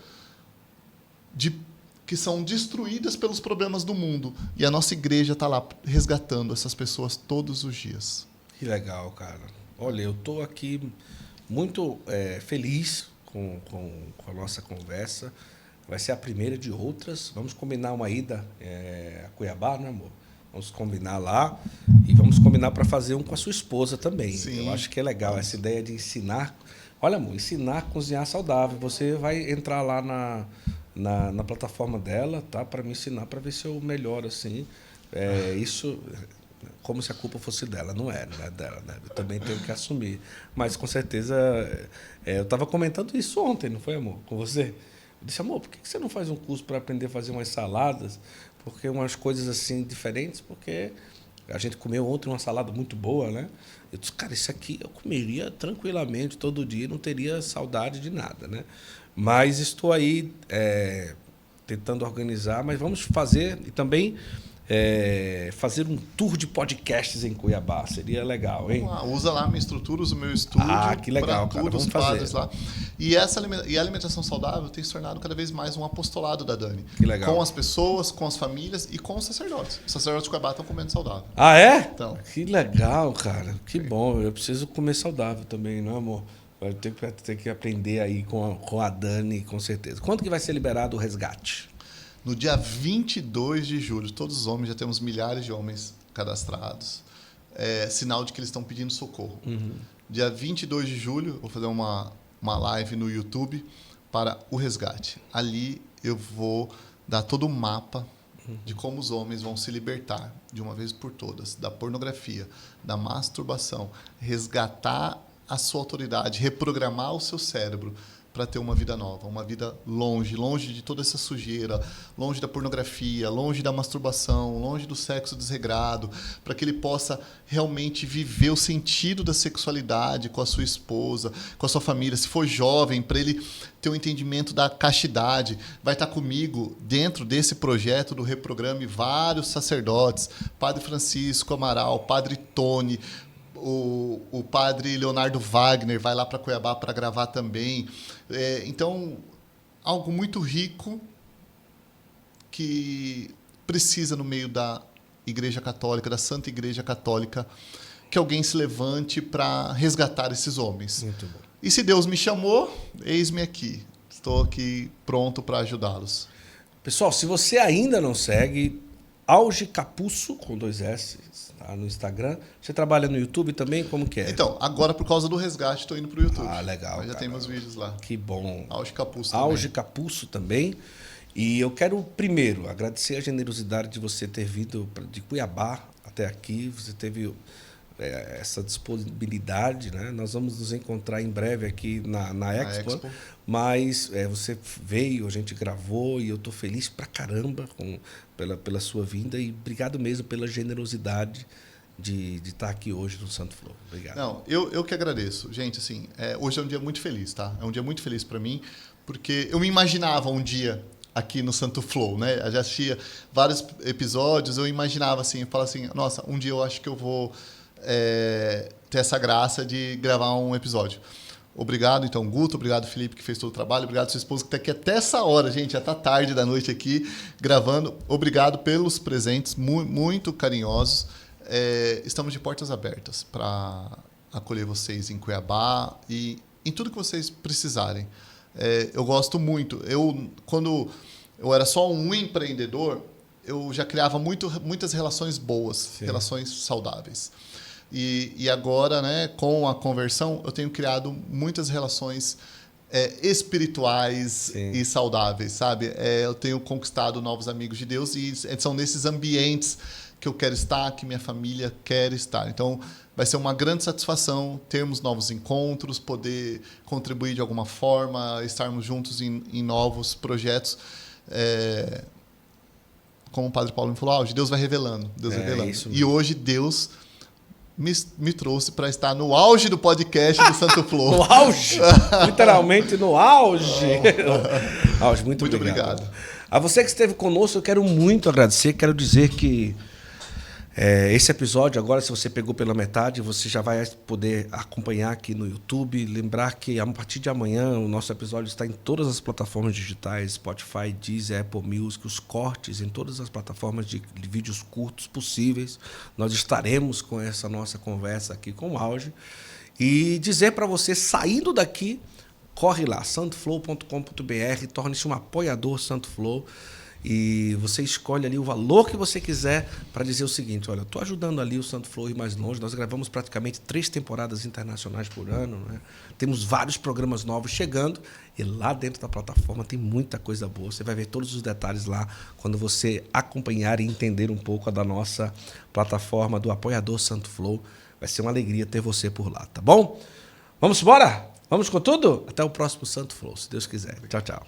Que são destruídas pelos problemas do mundo. E a nossa igreja está lá resgatando essas pessoas todos os dias. Que legal, cara. Olha, eu estou aqui muito feliz com a nossa conversa. Vai ser a primeira de outras. Vamos combinar uma ida a Cuiabá, né, amor? Vamos combinar lá e vamos combinar para fazer um com a sua esposa também. Sim. Eu acho que é legal essa ideia de ensinar. Olha, amor, ensinar a cozinhar saudável. Você vai entrar lá na plataforma dela, tá? Para me ensinar, para ver se eu melhoro assim. Isso, como se a culpa fosse dela, não é dela, né? Eu também tenho que assumir. Mas com certeza, eu estava comentando isso ontem, não foi, amor? Com você? Eu disse, amor, por que você não faz um curso para aprender a fazer umas saladas? Porque umas coisas assim diferentes, porque A gente comeu ontem uma salada muito boa, né? Eu disse, cara, isso aqui eu comeria tranquilamente todo dia, não teria saudade de nada, né? Mas estou aí tentando organizar, mas vamos fazer e também fazer um tour de podcasts em Cuiabá. Seria legal, hein? Usa lá a minha estrutura, usa o meu estúdio. Que legal, cara. Tudo, Vamos os fazer. quadros lá. E a alimentação saudável tem se tornado cada vez mais um apostolado da Dani. Que legal. Com as pessoas, com as famílias e com os sacerdotes. Os sacerdotes de Cuiabá estão comendo saudável. Ah, é? Então. Que legal, cara. Que bom. Eu preciso comer saudável também, não, amor? Vai ter que aprender aí com a Dani, com certeza. Quando que vai ser liberado o resgate? No dia 22 de julho, todos os homens, já temos milhares de homens cadastrados. Sinal de que eles estão pedindo socorro. Dia 22 de julho, vou fazer uma live no YouTube para o resgate. Ali eu vou dar todo o mapa de como os homens vão se libertar, de uma vez por todas, da pornografia, da masturbação, resgatar a sua autoridade, reprogramar o seu cérebro para ter uma vida nova, uma vida longe de toda essa sujeira, longe da pornografia, longe da masturbação, longe do sexo desregrado, para que ele possa realmente viver o sentido da sexualidade com a sua esposa, com a sua família. Se for jovem, para ele ter um entendimento da castidade. Vai estar comigo, dentro desse projeto do Reprograme, vários sacerdotes, Padre Francisco Amaral, Padre Tony, o padre Leonardo Wagner vai lá para Cuiabá para gravar também. Então, algo muito rico que precisa no meio da Igreja Católica, da Santa Igreja Católica, que alguém se levante para resgatar esses homens. Muito bom. E se Deus me chamou, eis-me aqui. Estou aqui pronto para ajudá-los. Pessoal, se você ainda não segue, Auge Capuço, com 2 S, tá no Instagram. Você trabalha no YouTube também? Como que é? Então, agora por causa do resgate, estou indo para o YouTube. Legal. Mas já tem meus vídeos lá. Que bom. Auge Capuço também. Auge Capuço também. E eu quero, primeiro, agradecer a generosidade de você ter vindo de Cuiabá até aqui. Você teve essa disponibilidade, né? Nós vamos nos encontrar em breve aqui na Expo. Mas você veio, a gente gravou e eu estou feliz pra caramba pela sua vinda e obrigado mesmo pela generosidade de estar aqui hoje no Santo Flow. Obrigado. Não, eu que agradeço. Gente, assim, hoje é um dia muito feliz, tá? É um dia muito feliz para mim, porque eu me imaginava um dia aqui no Santo Flow, né? Eu já assistia vários episódios, eu imaginava assim, eu falava assim, nossa, um dia eu acho que eu vou ter essa graça de gravar um episódio. Obrigado, então, Guto. Obrigado, Felipe, que fez todo o trabalho. Obrigado, sua esposa, que está aqui até essa hora, gente. Já está tarde da noite aqui gravando. Obrigado pelos presentes, muito carinhosos. Estamos de portas abertas para acolher vocês em Cuiabá e em tudo que vocês precisarem. Eu gosto muito. Quando eu era só um empreendedor, eu já criava muitas relações boas, Sim. relações saudáveis. E agora, né, com a conversão, eu tenho criado muitas relações espirituais Sim. e saudáveis, sabe? Eu tenho conquistado novos amigos de Deus e são nesses ambientes que eu quero estar, que minha família quer estar. Então, vai ser uma grande satisfação termos novos encontros, poder contribuir de alguma forma, estarmos juntos em novos projetos. Como o Padre Paulo me falou, Deus vai revelando. Deus vai revelando. E hoje Deus me trouxe para estar no auge do podcast do Santo Flow. No auge? Literalmente no auge. Auge, muito obrigado. A você que esteve conosco, eu quero muito agradecer. Quero dizer que esse episódio agora, se você pegou pela metade, você já vai poder acompanhar aqui no YouTube. Lembrar que a partir de amanhã o nosso episódio está em todas as plataformas digitais, Spotify, Deezer, Apple Music, os cortes em todas as plataformas de vídeos curtos possíveis. Nós estaremos com essa nossa conversa aqui com o Auge. E dizer para você, saindo daqui, corre lá, santoflow.com.br, torne-se um apoiador Santo Flow. E você escolhe ali o valor que você quiser para dizer o seguinte, olha, eu estou ajudando ali o Santo Flow a ir mais longe. Nós gravamos praticamente 3 temporadas internacionais por ano, né? Temos vários programas novos chegando e lá dentro da plataforma tem muita coisa boa. Você vai ver todos os detalhes lá quando você acompanhar e entender um pouco da nossa plataforma do Apoiador Santo Flow. Vai ser uma alegria ter você por lá, tá bom? Vamos embora? Vamos com tudo? Até o próximo Santo Flow, se Deus quiser. Tchau, tchau.